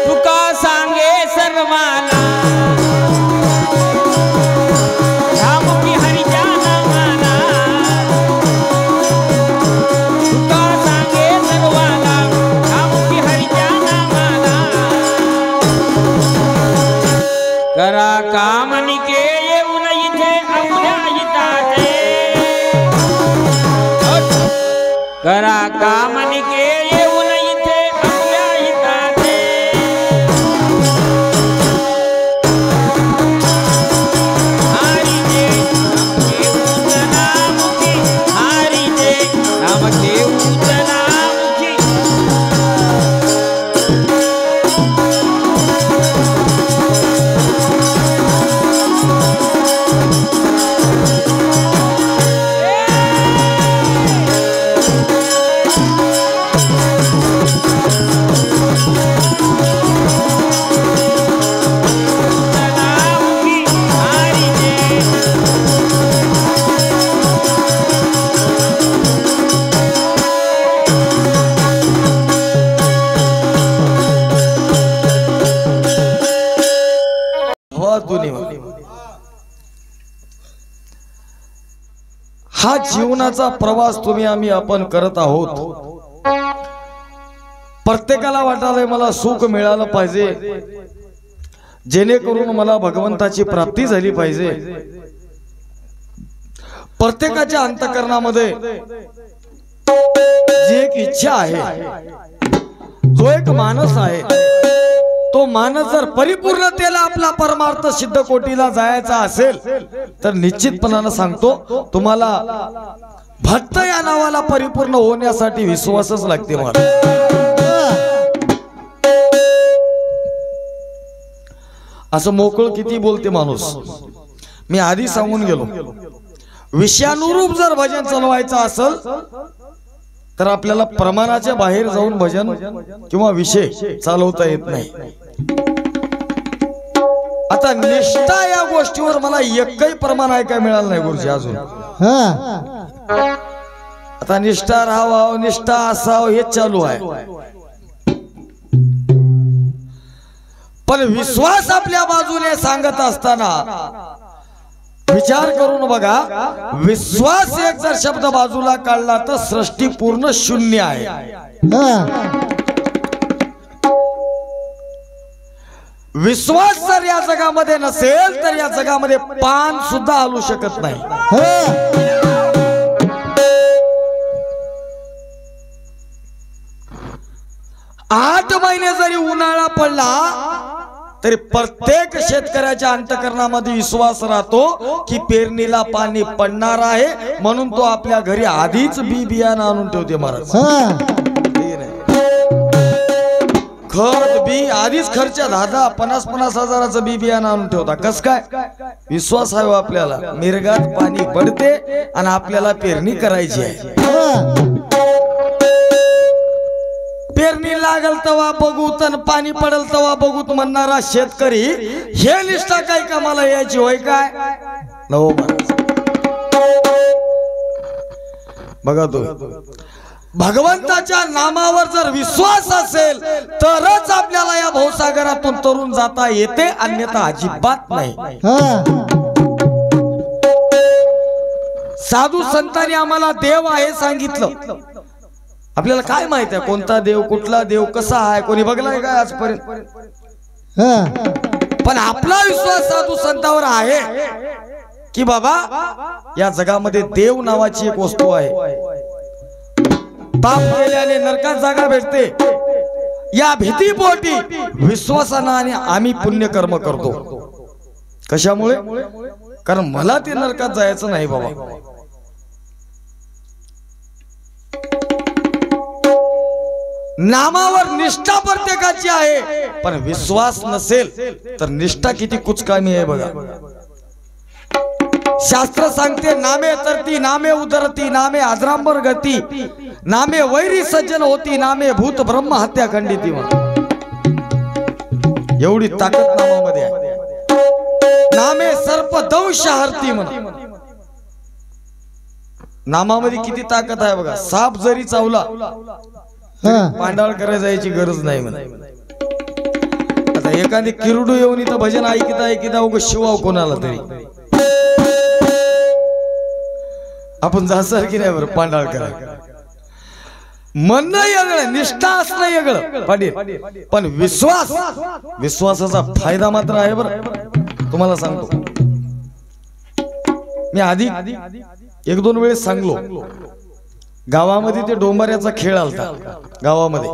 तुका सांगे सर्वाला, यामुखी हरिच्या नामाला. तुका सांगे सर्वाला, यामुखी हरिच्या नामाला. करा कामनिके येऊन इथे आपल्या हिताचे, करा कामनिके येऊन इथे आपल्या हिताचे. हरिचे घेऊन नामुखी, हरिचे नाम घेऊन नामुखी. जीवनाचा प्रवास तुम्ही आम्ही आपण करत आहोत। प्रत्येकाला वाटायला मला सुख मिळालं पाहिजे, जेणेकरून मला भगवंताची प्राप्ती झाली पाहिजे। प्रत्येकाच्या अंतःकरणामध्ये जी एक इच्छा आहे, जो एक मानस आहे, तो मानस जर परिपूर्णतेला आपला परमार्थ सिद्ध कोटीला जायचा असेल तर निश्चितपणाने सांगतो तुम्हाला भक्त या नावाला परिपूर्ण होण्यासाठी विश्वासच लागते। मला असं मोकळ किती बोलते माणूस, मी आधी सांगून गेलो, विषयानुरूप जर भजन चालवायचं असेल तर आपल्याला प्रमाणाच्या बाहेर जाऊन भजन किंवा विषय चालवता येत नाही। आता निष्ठा या गोष्टीवर मला एकही प्रमाण ऐकाय मिळालं नाही गुरुजी अजून। आता निष्ठा राहावं, निष्ठा असावं हे चालू आहे, पण विश्वास आपल्या बाजूने सांगत असताना विचार करून बघा, विश्वास एक जर शब्द बाजूला काढला तर सृष्टी पूर्ण शून्य आहे। विश्वास जर या जगामध्ये नसेल तर या जगामध्ये पान सुद्धा हलू शकत नाही। 8 महिने जरी उन्हाळा पडला तरी प्रत्येक शेतकऱ्याच्या अंतःकरणामध्ये विश्वास राहतो की पेरणीला पाणी पडणार आहे, म्हणून तो आपल्या घरी आधीच बी बियाणं आणून ठेवते महाराज। खत बी आधीच खर्च 10-50 हजाराचं बी बियाणं आणून ठेवता। कस काय? विश्वास आहे आपल्याला, मिरगात पाणी पडते आणि आपल्याला पेरणी करायची आहे। पेरणी लागल तवा बघू तन पाणी पडल तवा बघूत म्हणणारा शेतकरी हे निष्ठा काय कामाला यायची होय काय? नो बघा तो भगवंताच्या नामावर जर विश्वास असेल तरच आपल्याला या भवसागरातून तरुण जाता येते, अन्यथा अजिबात नाही। साधू संतांनी आम्हाला देव आहे सांगितलं, आपल्याला काय माहित आहे कोणता देव, कुठला देव, कसा आहे, कोणी बघलाय काय आजपर्यंत? पण आपला विश्वास साधू संतांवर आहे की बाबा या जगामध्ये देव नावाची एक वस्तू आहे, पाप केल्याने नरकात जागा भेटते, या भीतीपोटी विश्वासाने आणि आम्ही पुण्य कर्म करतो। कशामुळे? कारण मला ते नरकात जायचं नाही बाबा। नामावर निष्ठा प्रत्येकाची आहे, पण विश्वास नसेल तर निष्ठा किती कुचकामी आहे बघा। शास्त्र सांगते नामे तरती, नामे उदरती, नामे आजरांबर गती, नामे वैरी सज्जन होती, नामे भूत ब्रह्म हत्या खंडिती। एवढी ताकद नामामध्ये आहे। नामे सर्प दंश हरती म्हणा, नामामध्ये किती ताकद आहे बघा। साप जरी चावला पांडाळ करायला जायची गरज नाही म्हणा। आता एखादी किरडू येऊन इथं भजन ऐकिता उग शिवाव कोणाला तरी आपण जासारखी नाही बरं पांडाळ करायला। म्हणणं वेगळं, निष्ठा असणं वेगळं पाटील, पण विश्वासाचा फायदा मात्र आहे बरं। तुम्हाला सांगतो, मी आधी 1-2 वेळेस सांगलो, गावामध्ये ते डोंबाऱ्याचा खेळ आलता गावामध्ये।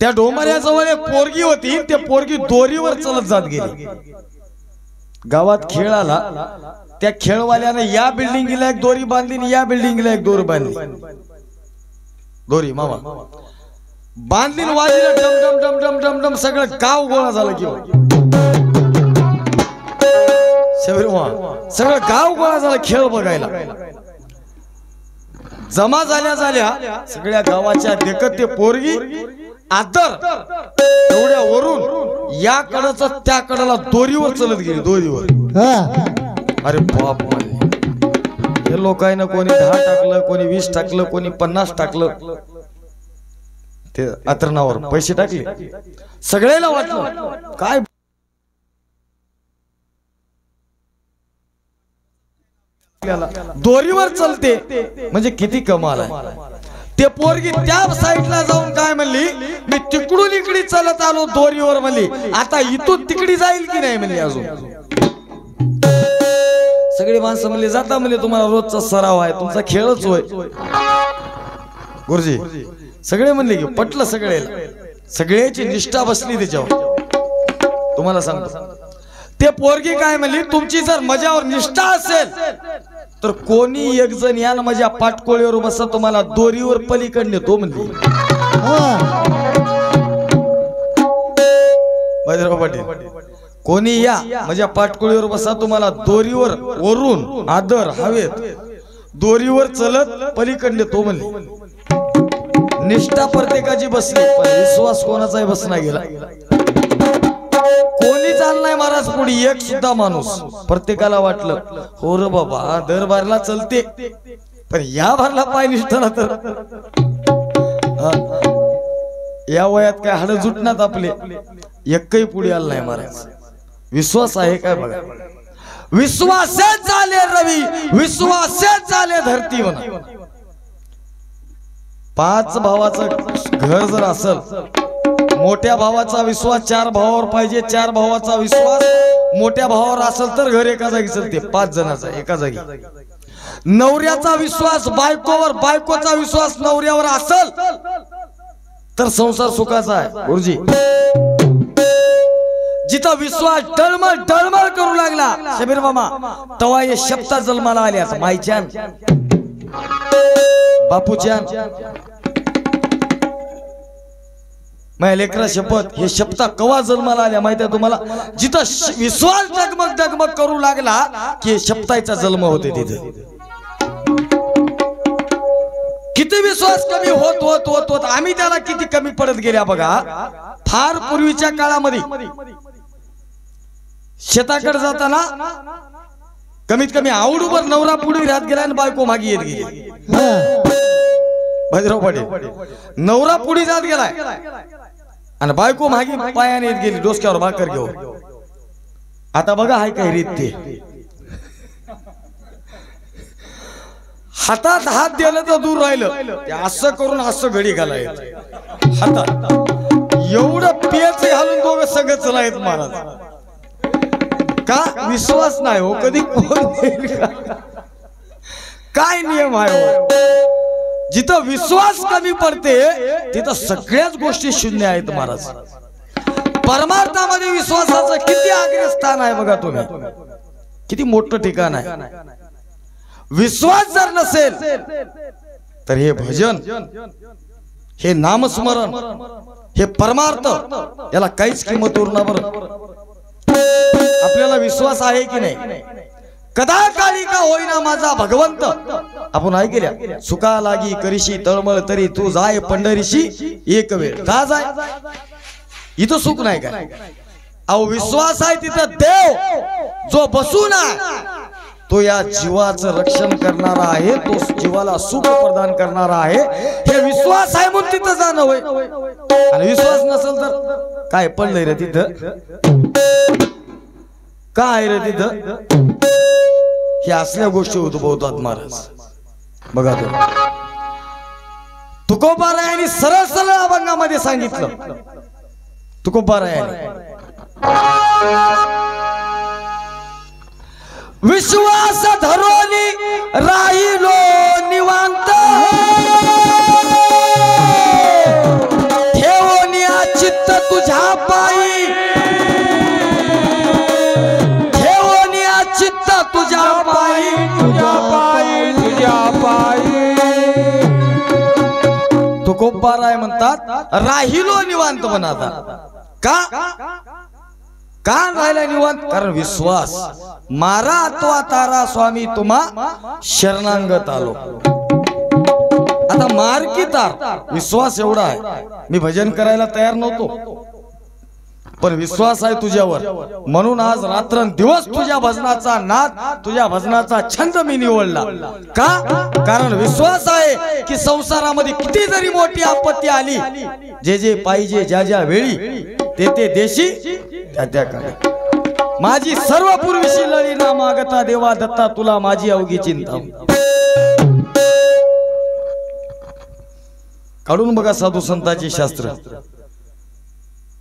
त्या डोंबाऱ्याजवळ एक पोरगी होती, त्या पोरगी दोरीवर चलत जात गेली। गावात खेळ आला, त्या खेळवाल्याने या बिल्डिंगला एक दोरी बांधली आणि या बिल्डिंगला एक दोरी बांधली। दोरी मामा बांधली, वाजली डम डम डम डम डम डम, सगळं गाव गोळा झालं की सगळं गाव गोळा झाला खेळ बघायला। जमा झाल्या सगळ्या गावाच्या देखत ते पोरगी आदर एवढ्या वरून या कडच त्या कडेला दोरीवर चलत गेली, दोरीवर। अरे बाप, हे लोकांना कोणी 10 टाकलं, कोणी 20 टाकलं, कोणी 50 टाकलं, ते आतरणावर पैसे टाकले, सगळ्याला वाटलं काय दोरीवर चलते म्हणजे किती कमाल आहे. ते पोरगी त्या साईडला जाऊन काय म्हणली, मी तिकडून इकडे चलत आलो दोरीवर म्हणली, आता इथून तिकडे जाईल की नाही म्हणली. अजून सगळी माणसं म्हणली जाता म्हणले तुम्हाला रोजचा सराव आहे, तुमचा खेळच होय. गुरुजी सगळे म्हणले की पटलं, सगळ्याची निष्ठा बसली त्याच्यावर. तुम्हाला सांगतो ते पोरगी काय म्हणली, तुमची जर माझ्यावर निष्ठा असेल तर कोणी एक जण या ना माझ्या पाटकोळीवर बसा, तुम्हाला दोरीवर पलीकडे नेतो म्हणली. बाजीराव पाटील कोणी या माझ्या पाटकोळीवर बसा, तुम्हाला दोरीवर वरून आदर हवेत दोरीवर चलत पलीकडे नेतो म्हणली. निष्ठा प्रत्येकाची बसली पण विश्वास कोणाचाही बसना गेला. कोणी चाललाय महाराज पुढे, एक सुद्धा माणूस. प्रत्येकाला वाटलं हो रे बाबा दरबारला चलते पण या भरला पाय निष्ठा तर या वयात काय हाड जुटणार आपले, एकही पुढे आलं नाही महाराज. विश्वास आहे काय बघा, विश्वासेच झाले रवी, विश्वासेच झाले धरती. म्हणा 5 भावाचं घर जर असेल, मोठ्या भावाचा विश्वास 4 भावावर पाहिजे, 4 भावाचा विश्वास मोठ्या भावावर असेल तर घर एका जागी चालते, 5 जणांचा एका जागी. नवऱ्याचा विश्वास बायकोवर, बायकोचा विश्वास नवऱ्यावर असेल तर संसार सुखाचा आहे. गुरुजी जिथं विश्वास डळमळ डळमळ करू लागला शबीर मामा, तवा हे शब्द जन्माला आल्या. माईच्यान बापूच्यान माझ्या लेकरा शपथ, हे शब्द कवा जन्माला आल्या माहिती आहे तुम्हाला? जिथं विश्वास डगमग डगमग करू लागला की शब्दाचा जन्म होते. तिथे किती विश्वास कमी होत होत होत होत आम्ही त्याला किती कमी पडत गेल्या बघा. फार पूर्वीच्या काळामध्ये शेताकडे जाताना कमीत कमी आवडूवर नवरा पुढे राहत गेला आणि बायको मागे येत गेली. बाजीराव पाटील नवरा पुढे जात गेलाय आणि बायको मागे पायाने येत गेली, डोसक्यावर भाकर घेऊन. आता बघा हाय काय रीत, ते हातात हात दिलं तर दूर राहिलं, ते असं करून असं घडी घालायचं हातात. एवढं पेच घालून दोघं सगळं चलायत महाराज. का विश्वास नाही हो कधी काय नियम आहे हो. जिथं विश्वास कमी पडते तिथं सगळ्याच गोष्टी शून्य आहेत महाराज. परमार्थामध्ये विश्वासाचं किती आग्रह स्थान आहे बघा तुम्ही, किती मोठं ठिकाण आहे. विश्वास जर नसेल तर हे भजन, हे नामस्मरण, हे परमार्थ याला काहीच किंमत उरणार. बरं आपल्याला विश्वास आहे की नाही? कदा काळी का होईना माझा भगवंत, आपण ऐकल्या सुका लागी करीशी तळमळ तरी तू जाय पंढरीशी एक वेळ. का जाय? इथं सुख नाही काय? अहो विश्वास आहे तिथं देव जो बसून आहे तो या जीवाचं रक्षण करणारा आहे, तो जीवाला सुख प्रदान करणारा आहे. हे विश्वास आहे म्हणून तिथं जाणं होय. आणि विश्वास नसेल तर काय पडलंय रे तिथं, काय रे तिथं? हे असल्या गोष्टी उद्भवतात महाराज. बघा तुकोबारायांनी सरळ सरळ अभंगामध्ये सांगितलं. तुकोबारायांनी विश्वास धरोनी राहिलो निवांत, ठेवोनी चित्त तुझ्या पायी, ठेवोनी चित्त तुझ्या पायी, तुझ्या पायी, तुझ्या पायी. तुकोबाराय म्हणतात राहिलो निवांत म्हणतात. का का राहिला निवांत? कारण विश्वास. मारा अथवा तारा स्वामी तुम्हा शरणांगत आलो. आता मार की तार, विश्वास एवढा आहे. मी भजन करायला तयार नव्हतो पण विश्वास आहे तुझ्यावर, म्हणून आज रात्रंदिवस तुझ्या भजनाचा नाद, तुझ्या भजनाचा छंद मी निवडला. का? कारण विश्वास आहे की संसारामध्ये किती जरी मोठी आपत्ती आली, जे जे पाहिजे ज्या ज्या वेळी ते ते देशी त्या त्या काळी. माझी सर्व पूर्वीशी लळी ना मागता देवा दत्ता तुला माझी अवघी चिंता. काढून बघा साधू संतांचे शास्त्र.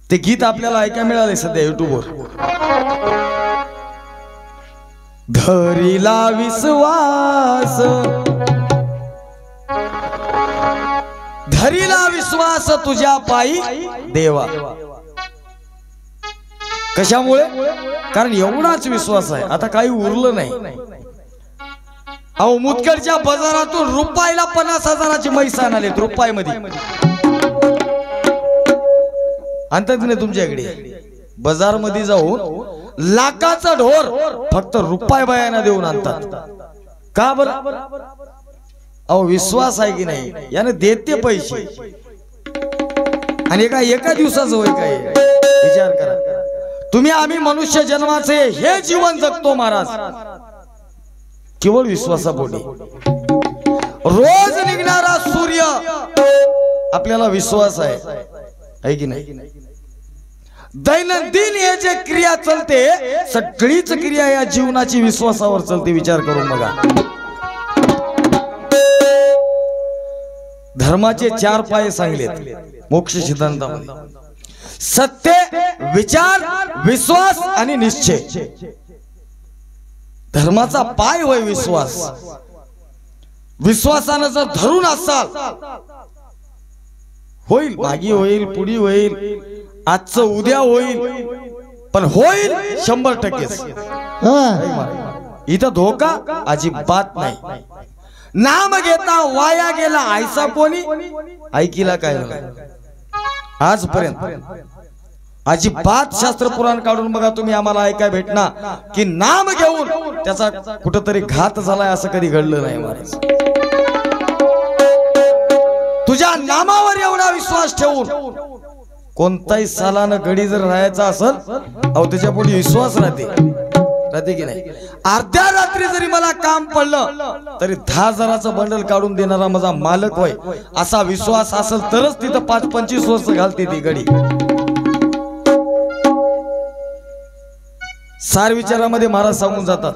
ते गीत आपल्याला ऐकायला मिळाले सध्या युट्यूबवर. धरीला विश्वास, धरीला विश्वास तुझ्या पायी देवा. कशामुळे? कारण एवढाच विश्वास आहे, आता काही उरलं नाही. अहो मुदगडच्या बाजारातून रुपयाला 50,000ची म्हैस आणाले. रुपयामध्ये आणतात नाही तुमच्याकडे. बाजार मध्ये जाऊन लाखाचा ढोर फक्त रुपये बयाना देऊन आणतात. का बरं? अहो विश्वास आहे की नाही, याने देते पैसे. आणि एका दिवसाचं होय काय? विचार करा तुम्ही. आम्ही मनुष्य जन्माचे हे जीवन जगतो महाराज केवळ विश्वासापोटी. रोज निघणारा सूर्य आपल्याला विश्वास आहे की नाही? दैनंदिन हे जे क्रिया चलते सगळीच क्रिया या जीवनाची विश्वासावर चलते. विचार करून बघा. धर्माचे 4 पाय सांगलेत मोक्ष सिद्धांतामध्ये. सत्य, विचार, विश्वास आणि निश्चय. धर्माचा पाय होय विश्वास. विश्वासानं जर धरून असाल होईल. मागी होईल, पुढी होईल, आजचं उद्या होईल, पण होईल 100%. इथं धोका अजिबात नाही. नाम घेता वाया गेला ऐसा कोणी ऐकिला काय आजपर्यंत अजिबात. शास्त्र पुराण काढून बघा तुम्ही, आम्हाला ऐकाय भेटणार की नाम घेऊन त्याचा कुठंतरी घात झालाय असं कधी घडलं नाही महाराज. तुझ्या नामावर एवढा विश्वास ठेवून कोणताही सालानं गडी जर राहायचा असेल अहो त्याच्या पुढे विश्वास राहते की नाही? अर्ध्या रात्री जरी मला काम पडलं तरी 10,000चं बंडल काढून देणारा माझा मालक होय असा विश्वास असेल तरच तिथं 5-25 वर्ष घालते ती गडी. सार विचारामध्ये महाराज सांगून जातात,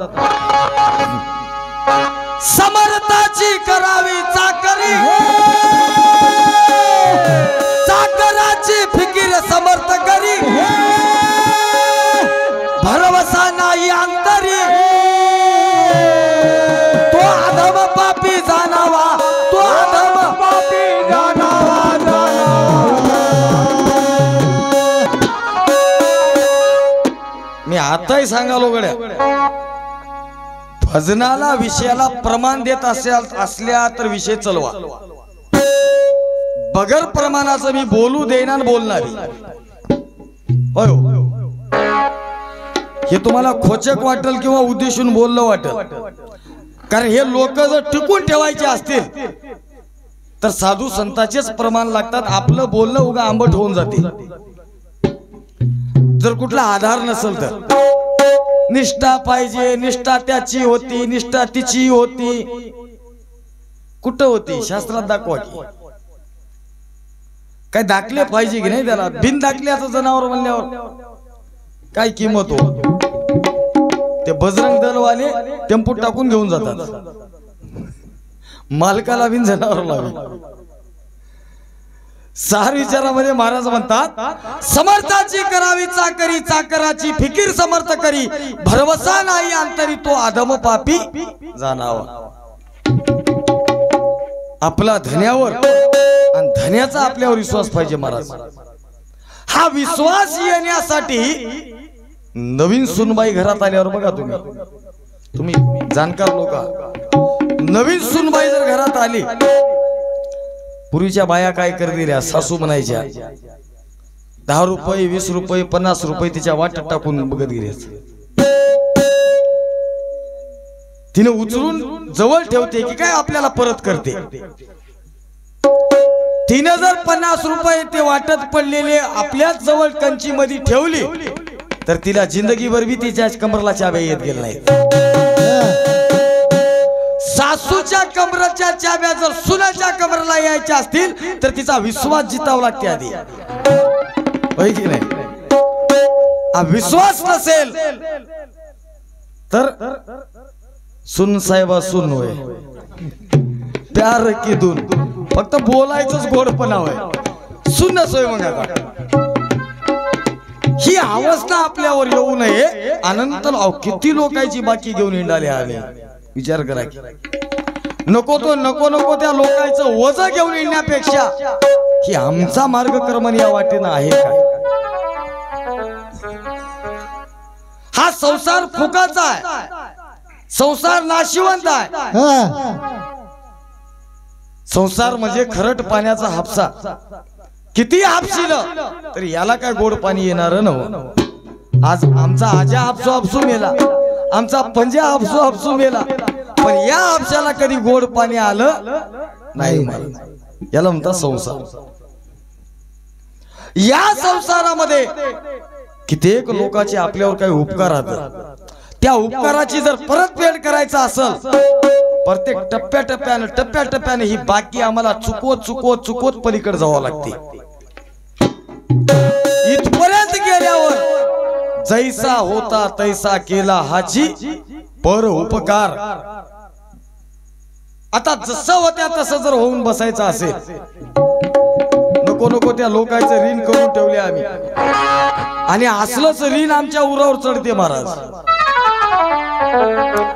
समर्थाची करावी चाकरी, चाकराची फिकीर समर्थ करी, भरवसा नाही अंतरी, तो अधम पापी जाणावा, तो अधम पापी जाणावा. मी आताही सांगालो गड्या, भजनाला विषयाला प्रमाण देत असल्या तर विषय चलवा. बगर प्रमाणाचं मी बोलू देईना बोलणारी होय. हे तुम्हाला खोचक वाटेल किंवा उद्देशून बोललं वाटेल, कारण हे लोक जर टिकून ठेवायचे असतील तर साधू संतांचेच प्रमाण लागतात. आपलं बोलणं उगा आंबट होऊन जाते जर कुठला आधार नसेल तर. निष्ठा पाहिजे, निष्ठा त्याची होती, निष्ठा तिची होती. कुठं होती? शास्त्रात दाखवा की. काय दाखले पाहिजे की नाही त्याला? बिन दाखल्याचं जनावर म्हणल्यावर काय किंमत हो? ते बजरंग दलवाले टेम्पो टाकून घेऊन जातात, मालकाला बिन जनावर लावे. सार विचारामध्ये महाराज म्हणतात, समर्थाची करावी चाकरी, चाकराची फिकीर समर्थ करी, भरवसा नाही अंतरी, तो अधम पापी जाणावा. आपला धन्यावर आणि धन्याचा आपल्यावर विश्वास पाहिजे महाराज. हा विश्वास येण्यासाठी नवीन सुनबाई घरात आल्यावर बघा तुम्ही जाणकार लोक, नवीन सुनबाई जर घरात आली, पूर्वीच्या बाया काय करतील? सासू म्हणायच्या 10 रुपये 20 रुपये 50 रुपये तिच्या वाटत टाकून बघत गेले. तिने उचलून जवळ ठेवते की काय आपल्याला परत करते. तिने जर 50 रुपये ते वाटत पडलेले आपल्याच जवळ कंची मध्ये ठेवली तर तिला जिंदगीभर बी तिच्या कमरला चाब्या येत गेल्या नाहीत. सासूच्या कमराच्या चाब्या जर सुनाच्या कमराला यायच्या असतील तर तिचा विश्वास जितावा लागते आधी, होय की नाही? विश्वास नसेल तर सुन साहेबा सुन होय प्यार की धून फक्त बोलायचंच गोडपणा होय सुन सोय मग आता ही अवस्था आपल्यावर येऊ नये अनंत किती लोकांची बाकी घेऊन हिंडाले आले विचार करा की नको तो नको नको त्या लोकांचं वज घेऊन येण्यापेक्षा ही आमचा मार्ग कर्मन या वाटेनं आहे काय हा संसार फुकाचा आहे संसार नाशिवंत आहे संसार म्हणजे खरट पाण्याचा हापसा किती हापशील तर याला काय गोड पाणी येणार नव्हतं आज आमचा आजा हापसू हापसू मेला आमचा पंजा हापसू हापसू मेला पण या हापशाला कधी गोड पाणी आलं नाही याला म्हणतात संसार या संसारामध्ये कित्येक लोकांचे आपल्यावर काही उपकार राहतात त्या उपकाराची जर परतफेड करायचा असेल प्रत्येक टप्प्याटप्प्याने ही बाकी आम्हाला चुकवत पलीकडे जावं लागते इथपर्यंत गेल्यावर जैसा होता तैसा केला हाची पर उपकार आता जसं होत्या तसं जर होऊन बसायचं असेल नको नको त्या लोकांचं ऋण करून ठेवले आम्ही आणि असलंच ऋण आमच्या उरावर चढते महाराज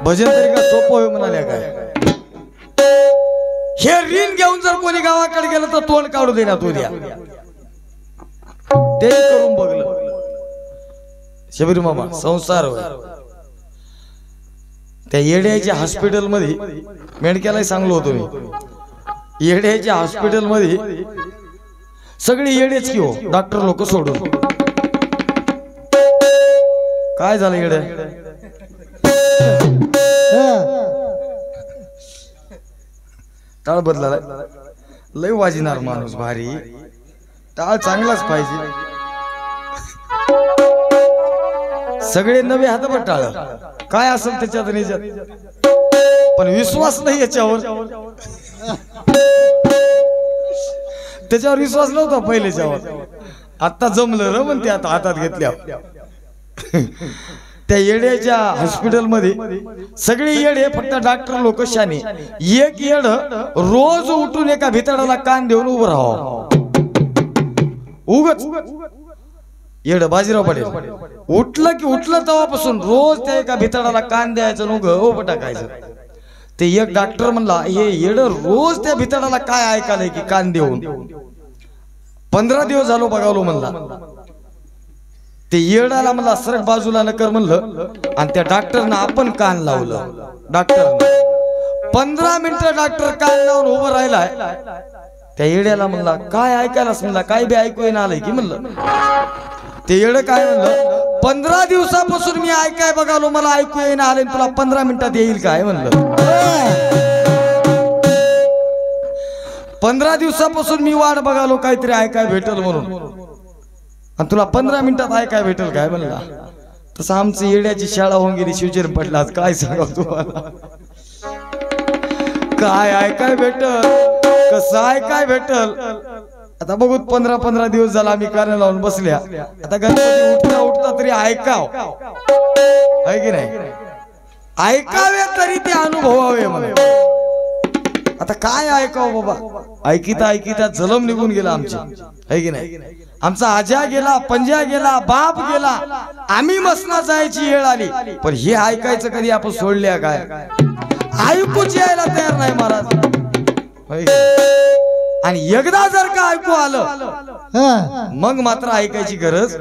भजन तरी का सोपं होय म्हणाल्या काय हे ऋण घेऊन जर कोणी गावाकडे गेलं तर तोंड काढू देण्यात उद्या ते करून बघलं शबीर मामा संसार होय त्या येड्याच्या हॉस्पिटल मध्ये मेडक्याला सांगलो होतो मी येड्याच्या हॉस्पिटल मध्ये सगळी येडेच की हो डॉक्टर लोक सोडून काय झालं येड्या टाळ बदला लय वाजणार माणूस भारी टाळ चांगलाच पाहिजे सगळे नवे हातभर टाळ काय असेल त्याच्यात पण विश्वास नाही याच्यावर त्याच्यावर विश्वास नव्हता पहिल्याच्यावर आता जमलं र म्हणते आता हातात घेतल्या त्या येड्याच्या हॉस्पिटल मध्ये सगळे येडे फक्त डॉक्टर लोक शाने एक येड रोज उठून एका भितडाला कान देऊन उभं राहावं उगच येड बाजीराव पटेल उठलं की उठलं तेव्हापासून रोज त्या एका भितडाला कान द्यायचं उभं टाकायचं ते एक डॉक्टर म्हणला हे येड रोज त्या भितडाला काय ऐकायलंय की कान देऊन 15 दिवस झालो बघावलो म्हणला ते येडाला म्हणला सरक बाजूला नकर म्हणलं आणि त्या डॉक्टरनं आपण कान लावलं डॉक्टर 15 मिनिटं डॉक्टर कान लावून उभं राहिलाय त्या येड्याला म्हणला काय ऐकायलास म्हणला काय बी ऐकू येणं आलंय की म्हणलं ते येड काय म्हणलं 15 दिवसापासून मी ऐकाय बघालो मला ऐकू येणं आलंय तुला 15 मिनिटात येईल काय म्हणलं 15 दिवसापासून मी वाट बघालो काहीतरी ऐकाय भेटल म्हणून आणि तुला 15 मिनिटात ऐकाय भेटल काय म्हणला तसं आमची येड्याची शाळा होऊन गेली शिवचर पडला काय सांगाव तुम्हाला काय ऐकाय भेटल कसं ऐकाय भेटल आता बघू 15 दिवस झाला आम्ही कान लावून बसल्या आता गणपती उठता उठता तरी ऐकाव आहे की नाही ऐकावे तरी ते अनुभवावे मला आता काय ऐकाव बाबा ऐकिता जलम निघून गेला आमची आहे की नाही आमचा आजा गेला पंजा गेला बाप गेला आम्ही मसना जायची वेळ आली पण हे ऐकायचं कधी आपण सोडल्या काय ऐकूच यायला तयार नाही महाराज आणि एकदा जर का ऐकू आलं मग मात्र ऐकायची गरज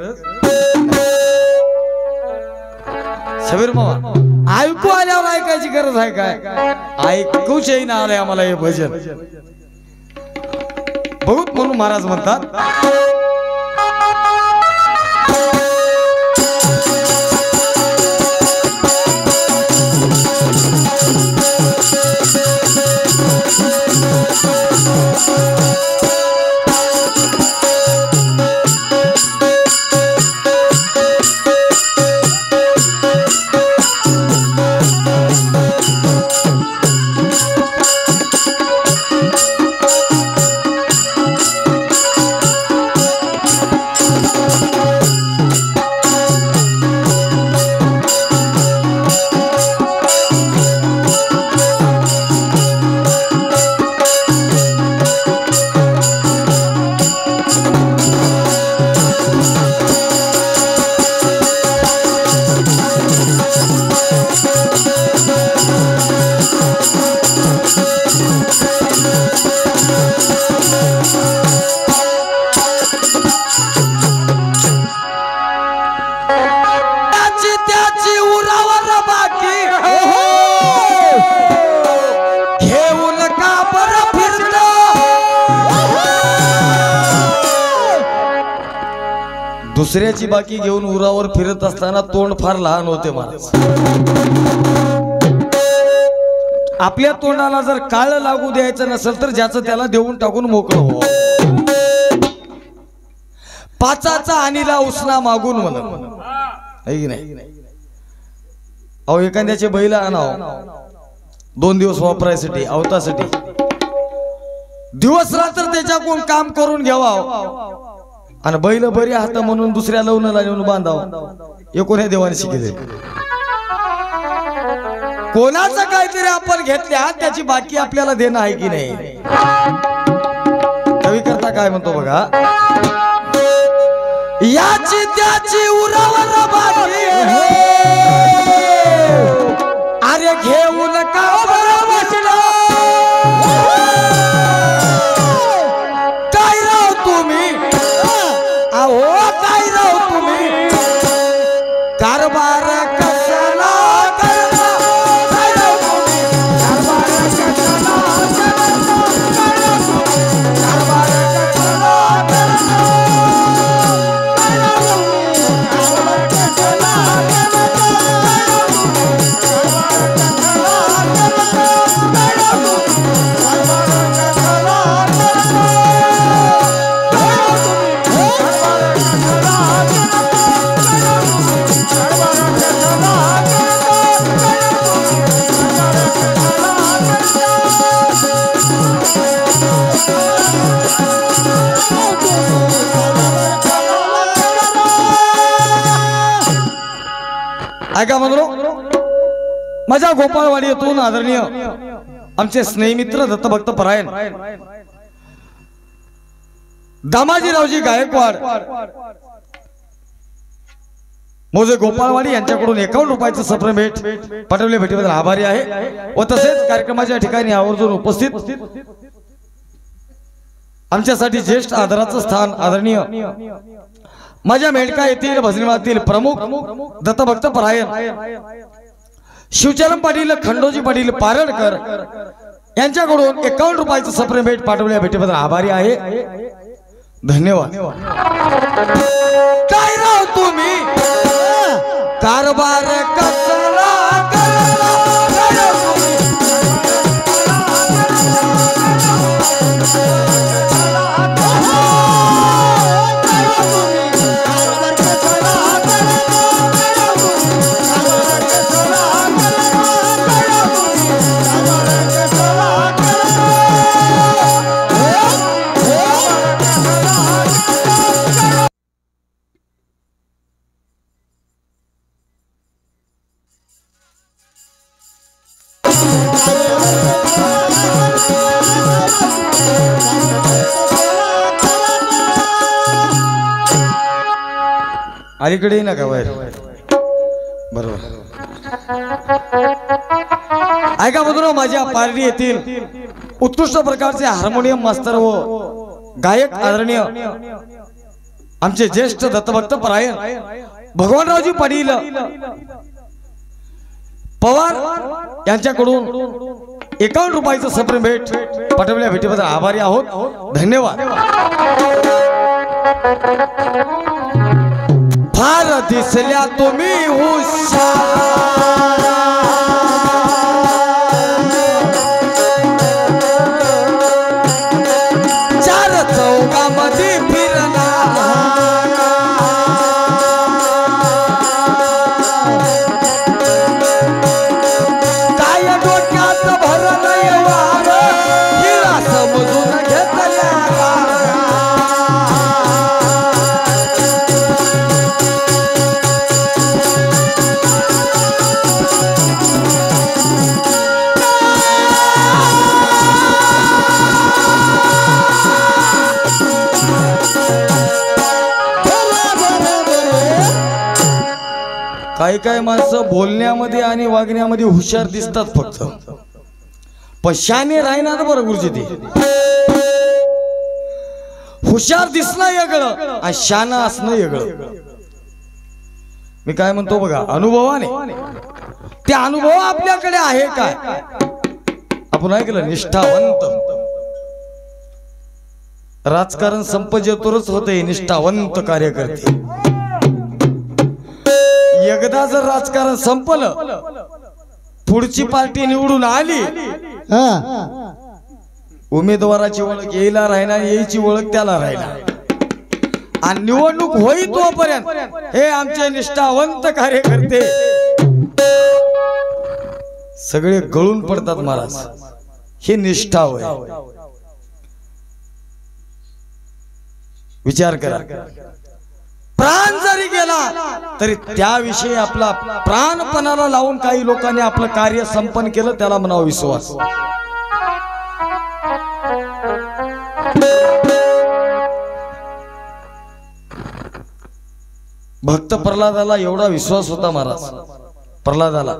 शबीर मामा ऐकू आल्यावर ऐकायची गरज आहे काय ऐकूच येईना आलंय आम्हाला हे भजन बहुत म्हणून महाराज म्हणतात दुसऱ्याची बाकी घेऊन उरावर फिरत असताना तोंड फार लहान होते महाराज. आपल्या तोंडाला जर काळ लागू द्यायचं नसेल तर ज्याचं त्याला देऊन टाकून मोकळं हो. पाचाचा आणीला उसना मागून म्हणत नाही. अहो एखाद्याचे बैल आणाव 2 दिवस वापरायसाठी अवतासाठी दिवस रात्र त्याच्याकडून काम करून घ्यावा आणि बैल बरी हात म्हणून दुसऱ्या लवणाला नेऊन बांधाव. हे कोण्या देवाने शिकले? कोणाचं काहीतरी आपण घेतल्या त्याची बाकी आपल्याला देणं आहे की नाही? कवी करता काय म्हणतो बघा, याची त्याची उरावर बाकी अरे घेऊन का बसला काय राव तुम्ही? अहो काय राव तुम्ही? कारभार कसला करता? काय राव तुम्ही? कारभार कसला करता? कारभार कसला करता? ऐका म्हणून माझ्या गोपाळवाडी येथून आदरणीय आमचे स्नेहमित्र दत्तभक्त परायण दामाजीरावजी गायकवाड मोजे गोपाळवाडी यांच्याकडून 51 रुपयाचं सप्र भेट पाठवले भेटीबद्दल आभारी आहे. व तसेच कार्यक्रमाच्या ठिकाणी आवर्जून उपस्थित आमच्यासाठी ज्येष्ठ आदराचं स्थान आदरणीय माझ्या मेडका येथील भजनीमातील प्रमुख दत्तभक्त परायण शिवचरण पाटील खंडोजी पाटील पारडकर यांच्याकडून 51 रुपयाचं सप्रे भेट पाठवल्या भेटीबद्दल आभारी आहे. धन्यवाद. काय राव तुम्ही? कारभार कसला करता? काय राव तुम्ही? अलीकडे ना का बाहेर बरोबर. ऐका बघू माझ्या पारडी येथील उत्कृष्ट प्रकारचे हार्मोनियम मास्तर व गायक आदरणीय आमचे ज्येष्ठ दत्तभक्त परायण भगवानरावजी पाटील पवार यांच्याकडून 51 रुपयाचं सप्रे भेट पाठवल्या भेटीबद्दल आभारी आहोत. धन्यवाद. फार दिसल्या तुम्ही हुशार चार चौकामध्ये फिरला काय डोक्यात भरलं वार हिला समजून घेतल्या. काही काही माणसं बोलण्यामध्ये आणि वागण्यामध्ये हुशार दिसतात फक्त, पण शाने राहणार बरं गुरुजी. ते हुशार दिसणं वेगळं आणि शाना असणं वेगळं. मी काय म्हणतो बघा, अनुभवाने ते अनुभव आपल्याकडे आहे काय? आपण ऐकलं निष्ठावंत राजकारण संपजेतोरच होते निष्ठावंत कार्यकर्ते. एकदा जर राजकारण संपलं, पुढची पार्टी निवडून आली, उमेदवाराची ओळख यायला राहिना, यायची ओळख त्याला राहिना, आणि निवडणूक होई तोपर्यंत हे आमचे निष्ठावंत कार्यकर्ते सगळे गळून पडतात महाराज. ही निष्ठा होय. विचार करा, प्राण जरी गेला तरी त्याविषयी आपला प्राणपणाला लावून काही लोकांनी आपलं कार्य संपन्न केलं, त्याला म्हणावं विश्वास. भक्त प्रल्हादाला एवढा विश्वास होता महाराज. प्रल्हादाला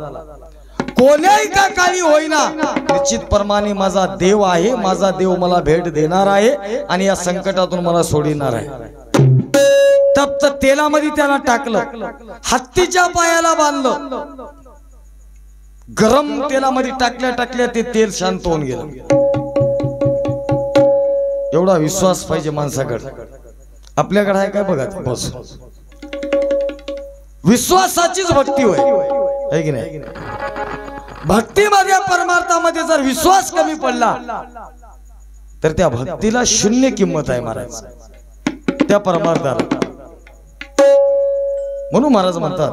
कोण्याही का काळी होईना निश्चित प्रमाणे माझा देव आहे, माझा देव मला भेट देणार आहे आणि या संकटातून मला सोडणार आहे. तप्त तेलामध्ये त्याला टाकलं, हत्तीच्या पायाला बांधलं, गरम तेलामध्ये टाकल्या टाकल्या ते तेल शांत होऊन गेलं. एवढा विश्वास पाहिजे माणसाकडे. आपल्याकडे आहे काय बघा. बस विश्वासाचीच भक्ती होय, है की नाही. भक्तीमध्ये परमार्थामध्ये जर विश्वास कमी पडला तर त्या भक्तीला शून्य किंमत आहे महाराज, त्या परमार्थाला. म्हणून महाराज म्हणतात,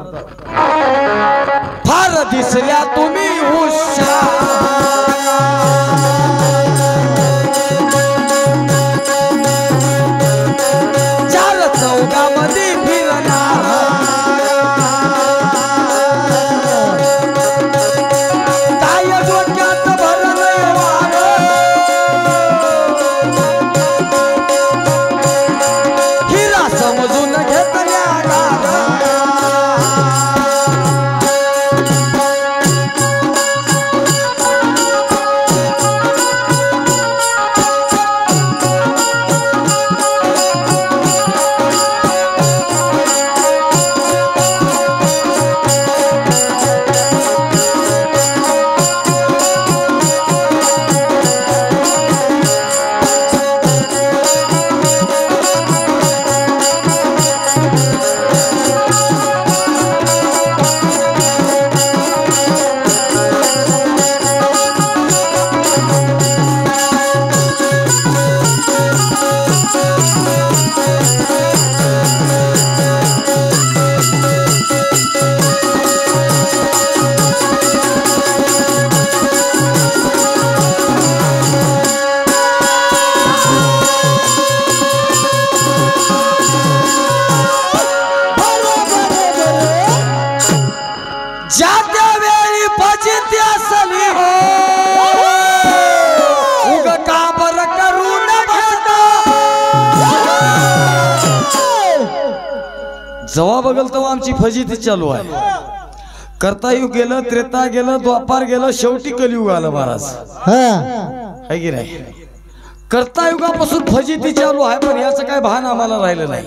फार दिसल्या तुम्ही हुशार, चार चौघामध्ये फिरणार, जवा बघल तेव्हा आमची फजिती चालू आहे. कर्तायुग गेलं, त्रेता गेलं, द्वापार गेलं, शेवटी कलियुग आलं महाराज, है की नाही. कर्तायुगापासून फजिती चालू आहे, पण याचं काय भान आम्हाला राहिलं नाही.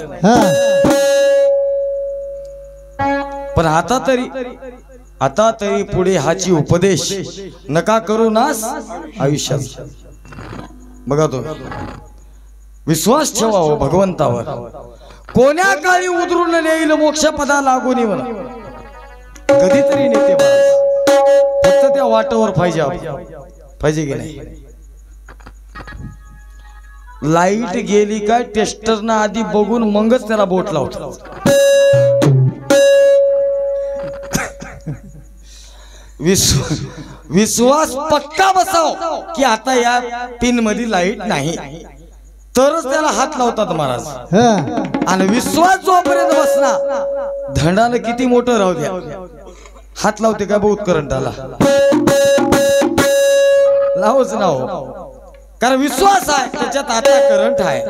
पण आता तरी पुढे हाची उपदेश नका करू नास आयुष्यात. बघा तो विश्वास ठेवा हो भगवंतावर. कोण्या काळी उतरून नेईल मोक्ष पदा लागून येऊन कधीतरी नेते महाराज. फक्त त्या वाटेवर पाहिजे की नाही. लाईट गेली काय टेस्टरना आधी बघून मगच त्याला बोट लावतो. विश्वास पक्का बसाव की आता या पिन मध्ये लाईट नाही, तरच त्याला हात लावतात महाराज. आणि विश्वास जोपर्यंत बसना धंडाला किती मोठं राहू द्या, हात लावते का बहुत करंटाला लावच ना हो. कारण विश्वास आहे त्याच्यात, आता करंट आहे.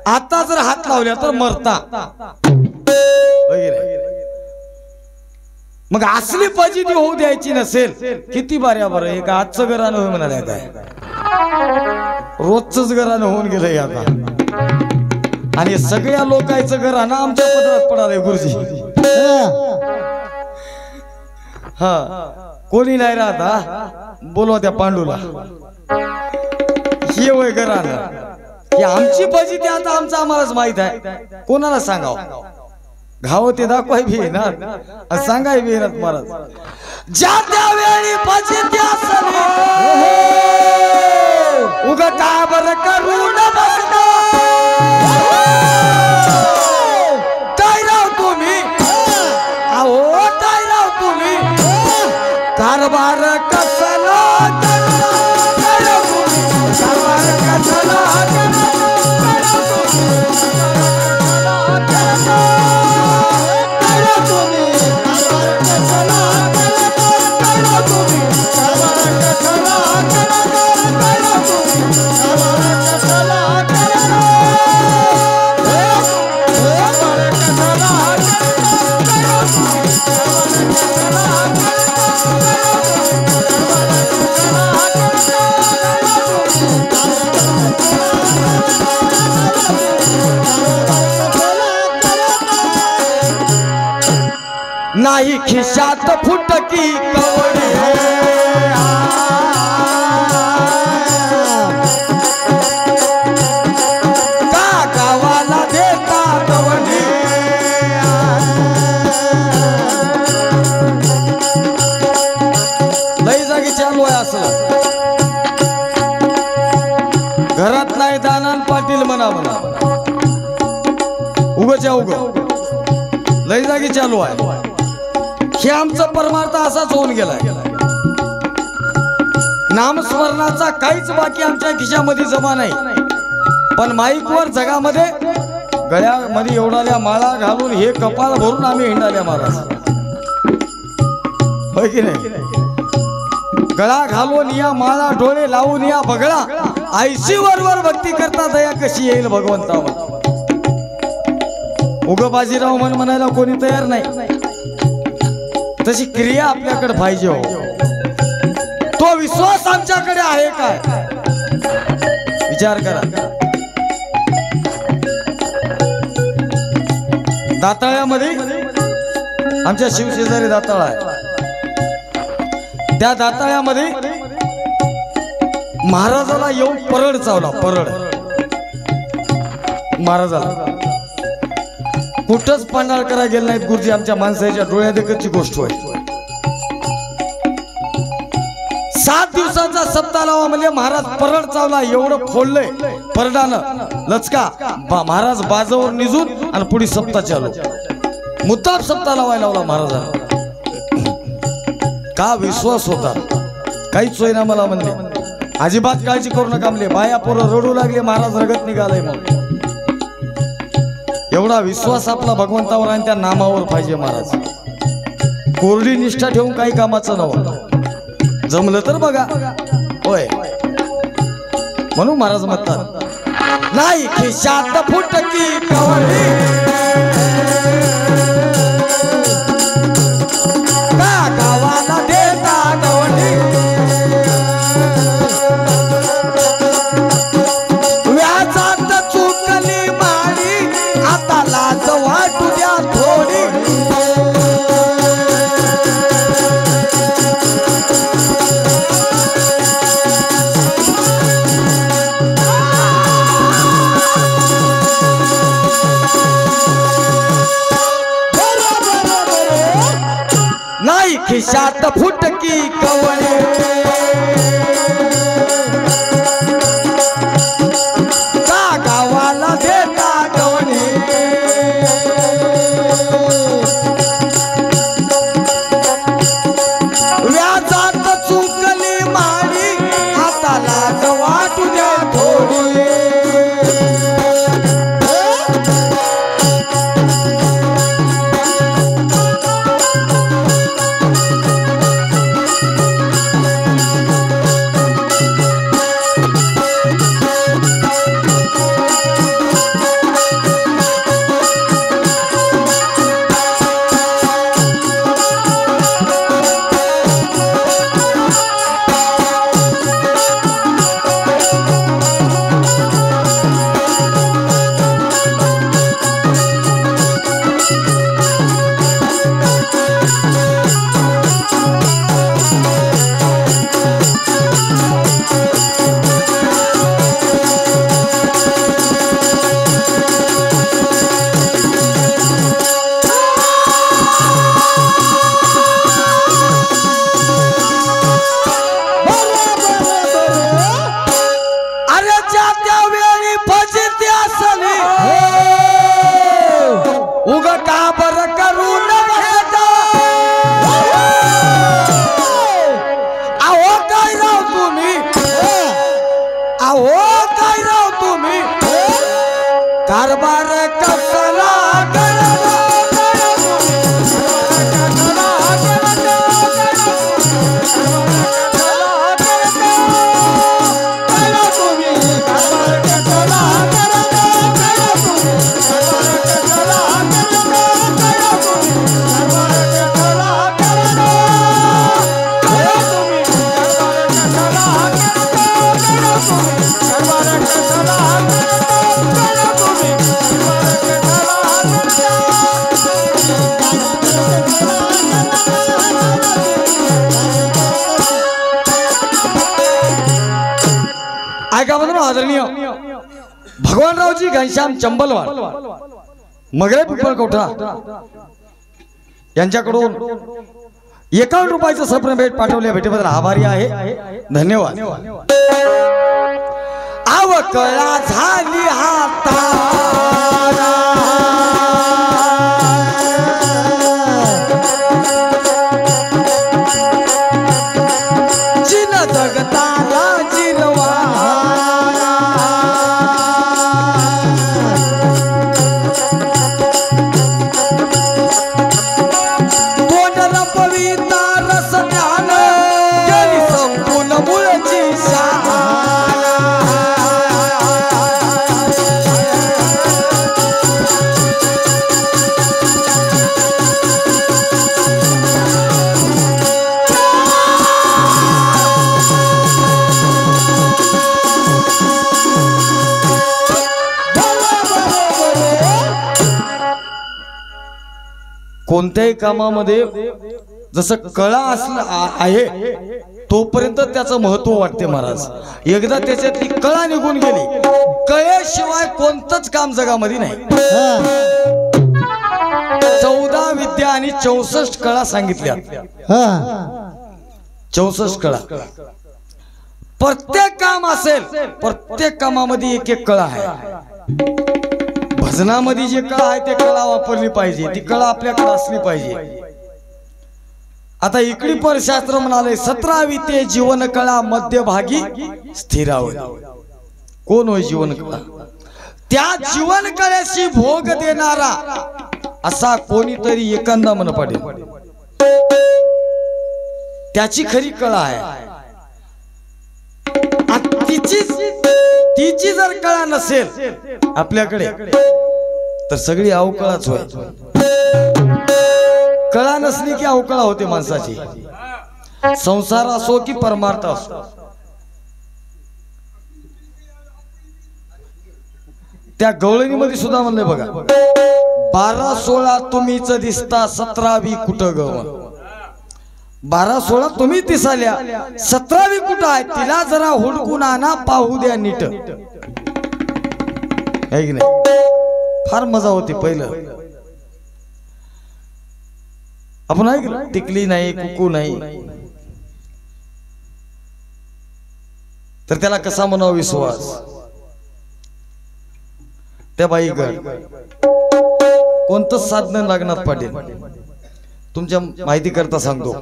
आता जर हात लावल्या तर मरता. मग असली फजिती होऊ द्यायची नसेल, किती बाऱ्या बरं एक आजचं घरानं होय म्हणाले काय, रोजच घरानं होऊन गेलंय आता. आणि सगळ्या लोकांचं घरानं आमच्या पदरात पडालंय गुरुजी. हा कोणी नाही राहता, बोलवा त्या पांडूला. हे वय घरानं की आमची फजिती आता आमचं आम्हालाच माहित आहे, कोणाला सांगाव. घाव ते दाखवाय बी येणार सांगाय बी येणार महाराज ज्या त्या वेळी पाहिजे त्या सरी उगता बर करून बसता ताईराव तुम्ही अहो ताईराव तुम्ही कारभार कसला ताईराव तुम्ही कारभार कसला नाही खिशात फुटकी कवडी का गावाला देता कवडी लई जागी चालू आहे असं घरात नाही दानान पाटील म्हणा म्हणा उगच्या उग लई जागी चालू आहे हे आमचा परमार्थ असाच होऊन गेलाय नामस्मरणाचा काहीच बाकी आमच्या खिशामध्ये जमा नाही पण माईकवर जगामध्ये गळ्यामध्ये एवढाल्या माळा घालून हे कपाळ भरून आम्ही हिंडाल्या महाराज होय की नाही गळा घालून या माळा डोळे लावून या बगळा आयशी वरवर भक्ती करता दया कशी येईल भगवंतावर उग बाजीराव म्हणायला कोणी तयार नाही तशी क्रिया आपल्याकडे पाहिजे हो तो विश्वास आमच्याकडे आहे काय विचार करा दाताळ्यामध्ये आमच्या शिवशेजारी दाताळा आहे त्या दाताळ्यामध्ये महाराजाला येऊन परड चावला परड महाराजाला कुठंच पांढर करा गेलं नाहीत गुरुजी आमच्या माणसाच्या डोळ्यात एकची गोष्ट होय 7 दिवसांचा सप्ताह लावा म्हणजे महाराज परड चावला एवढं फोडलंय परडानं लचका महाराज बाजावर निजून आणि पुढे सप्ताह चालू मुद्दाम सप्ताह लावायला लावला महाराजांना का विश्वास होता काहीच सोयना मला म्हणले अजिबात काळजी करू नका म्हणले बाया पोरं रडू लागले महाराज रगत निघालाय मग एवढा विश्वास आपला भगवंतावर आणि त्या नामावर पाहिजे महाराज कोरडी निष्ठा ठेवून काही कामाचं नव्हतं जमलं तर बघा होय म्हणून महाराज म्हणतात नाही खिशात फुटकी कवडी का गावाला देता कवडी व्याजात चुकली माडी आता लाज वाटू द्या थोडी नाही खिशात फुटकी कवडी का गावाला देता कवडी व्याजात चुकली माडी आता लाज वाटू द्या थोडी अहो काय राव तुम्ही कारभार कसला आदरणीय भगवानरावजी घनश्याम चंबलवाड मगरे पिंपळकोठा यांच्याकडून 51 रुपयाचं सप्न भेट पाठवल्या भेटीबद्दल आभारी आहे. धन्यवाद. आवकळा झाली हाताला चिन जगताला जिरवा कोणत्याही कामामध्ये जसं कळा असलं आहे तोपर्यंत त्याचं महत्व वाटते महाराज. एकदा त्याच्यातली कळा निघून गेली कळेशिवाय कोणतंच काम जगामध्ये नाही. 14 विद्या आणि 64 कळा सांगितल्या. 64 कळा प्रत्येक काम असेल प्रत्येक कामामध्ये एक एक कळा आहे. भजनामध्ये जे कळा आहे ते कळा वापरली पाहिजे. ती कळा आपल्याकडे असली पाहिजे. आता इकडी पर शास्त्र म्हणाले 17वी ते जीवन कळा मध्यभागी स्थिरावली. कोण होय जीवन कळा? त्या जीवन कळ्याशी भोग देणारा असा कोणीतरी एखादा मन पडेल त्याची खरी कळा आहे. तिची जर कळा नसेल आपल्याकडे तर सगळी अवकळाच होय. कळा नसली की अवकळा होते माणसाची. संसार असो की परमार्थ असो. त्या गवळणीमध्ये सुद्धा म्हणले बघा 12-16 तुम्हीच दिसता 17वी कुठं गव. 12-16 तुम्ही दिसाल्या 17वी कुठं आहे तिला जरा हुडकून आणा पाहू द्या नीट. है की नाही? फार मजा होती पहिलं. आपण ऐकलं टिकली नाही कुकू नाही तर त्याला कसा म्हणावा विश्वास. त्या बाईगड कोणतं साधन लागणार पाटील तुमच्या माहिती करता सांगतो.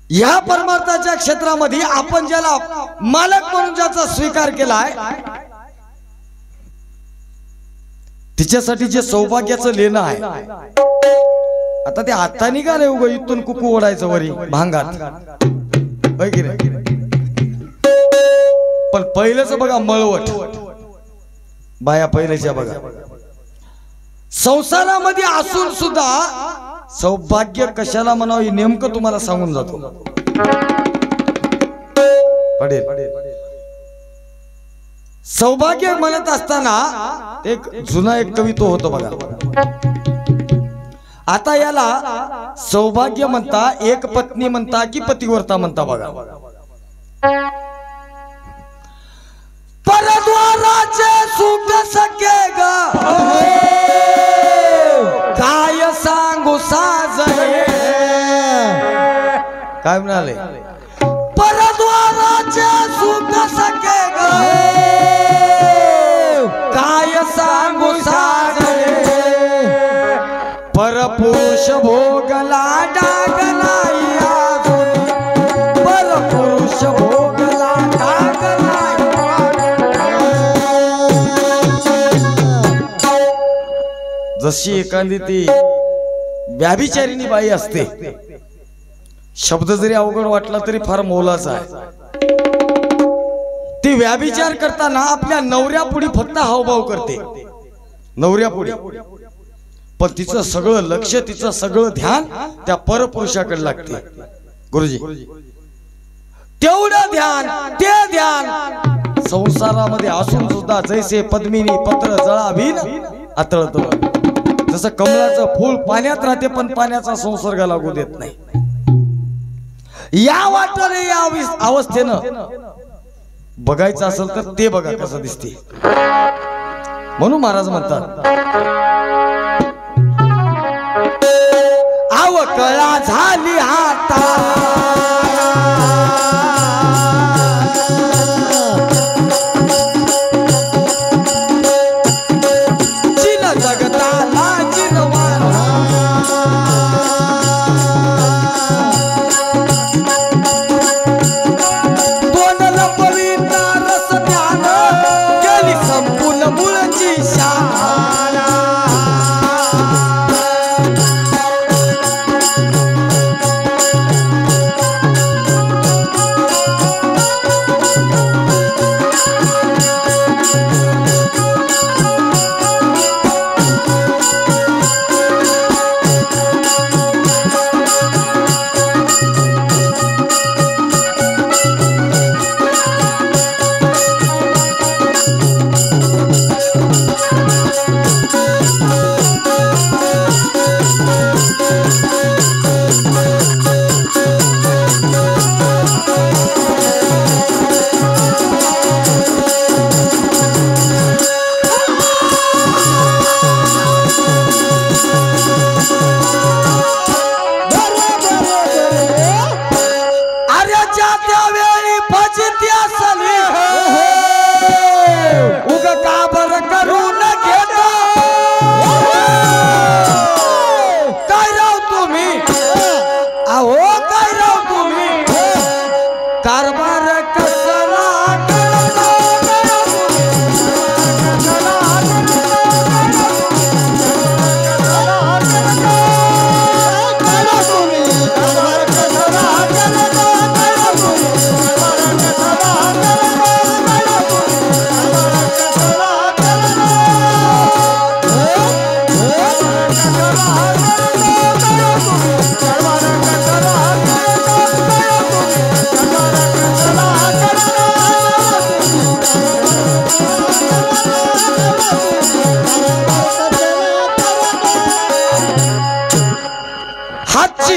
या परमार्थाच्या क्षेत्रामध्ये आपण ज्याला मालक म्हणून ज्याचा स्वीकार केलाय तिच्यासाठी जे सौभाग्याचं लेणं आहे. आता ते आता निघाले उग इथून कुकू ओढायचं वरी भांगात की नाही. पण पहिलंच बघा मळवट बाया पहिल्याच्या बघा संसारामध्ये असून सुद्धा सौभाग्य कशाला म्हणावं नेमकं तुम्हाला सांगून जातो. पडेल सौभाग्य म्हणत असताना एक जुना एक कवितो होतो बघा. आता याला सौभाग्य म्हणता एक पत्नी म्हणता की पतिव्रता म्हणता बघा. परद्वाराचे सुख सके ग काय सांगू साजरे. काय म्हणाले परद्वाराचे सुख सके ग काय सांगू साजरे. परपुरुष भोगला डागला अजून परपुरुष भोगला डागला तशी एखादी ती व्याभिचारिणी बाई असते, शब्द जरी अवघड वाटला तरी फार मोलाचा आहे. ती व्याभिचार करताना आपल्या नवऱ्यापुढे फक्त हावभाव करते, नवऱ्यापुढे, पण तिचं सगळं लक्ष, तिचं सगळं ध्यान त्या परपुरुषाकडे लागते. गुरुजी, तेवढं ध्यान, ते ध्यान संसारामध्ये असून सुद्धा जैसे पद्मिनी पत्र जळावीन आतळत, जसं कमळाचं फूल पाण्यात राहते पण पाण्याचा संसर्ग लागू देत नाही, या वाटेने या अवस्थेनं बघायचं असेल तर ते बघा कसं दिसते. म्हणून महाराज म्हणतात, अवकळा झाली हाता चिन जगताला जिरवाना, तोंडला पवित्र रस ध्यान गेली संपूर्ण मुळची शाळा.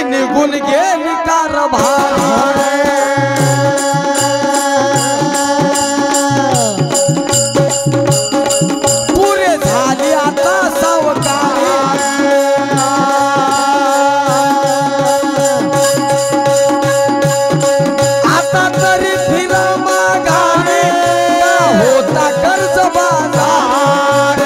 निघून गेली कारभार, पुरे झाली आता सावकारी, आता तरी फिरा माघारी होता कर्ज बाजार.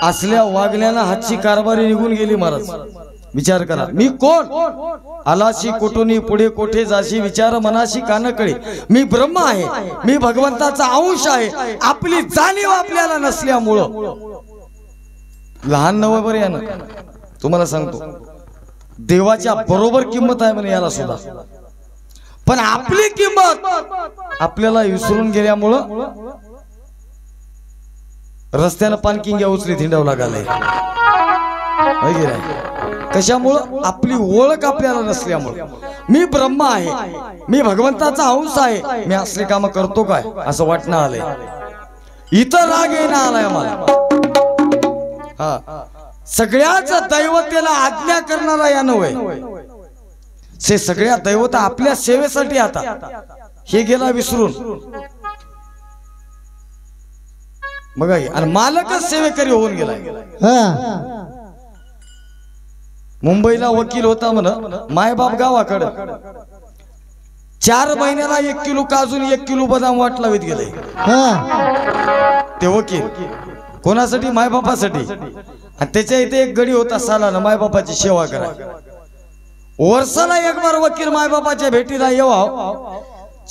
असल्या वागण्याला हातची कारभारी निघून गेली. महाराज विचार करा, मी कोण? आलाशी कोठुनी पुढे कोठे जाशी, विचार मनाशी कानकळे. मी ब्रह्म आहे, मी भगवंताचा अंश आहे. आपली जाणीव आपल्याला नसल्यामुळं लहान नवं बरं या ना, तुम्हाला सांगतो देवाच्या बरोबर किंमत आहे म्हणे याला सुद्धा, पण आपली किंमत आपल्याला विसरून गेल्यामुळं रस्त्यानं पानकिंग्या उचली थिंडावं लागायला. कशामुळं? आपली ओळख आपल्याला नसल्यामुळं. मी ब्रह्म आहे, मी भगवंताचा अंश आहे, मी असले काम करतो काय असं वाटणं आलंय. इथं राग येणं आलाय मला. हा, सगळ्याच दैवतेला आज्ञा करणारा या नव्हे, से सगळ्या दैवता आपल्या सेवेसाठी आता हे गेला विसरून. मग आणि मालकच सेवेकरी होऊन गेला. मुंबईला वकील होता म्हण, मायबाप गावाकडं 4 महिन्याला 1 किलो काजू 1 किलो बदाम वाट लावित गेले ते वकील कोणासाठी मायबापासाठी आणि त्याच्या इथे एक गडी होता सालानं मायबापाची सेवा करा वर्षाला एक बार वकील मायबापाच्या भेटीला येवा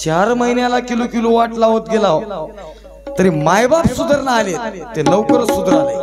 4 महिन्याला किलो किलो वाट लावत गेला तरी मायबाप सुधारणा आले ते लवकरच सुधारले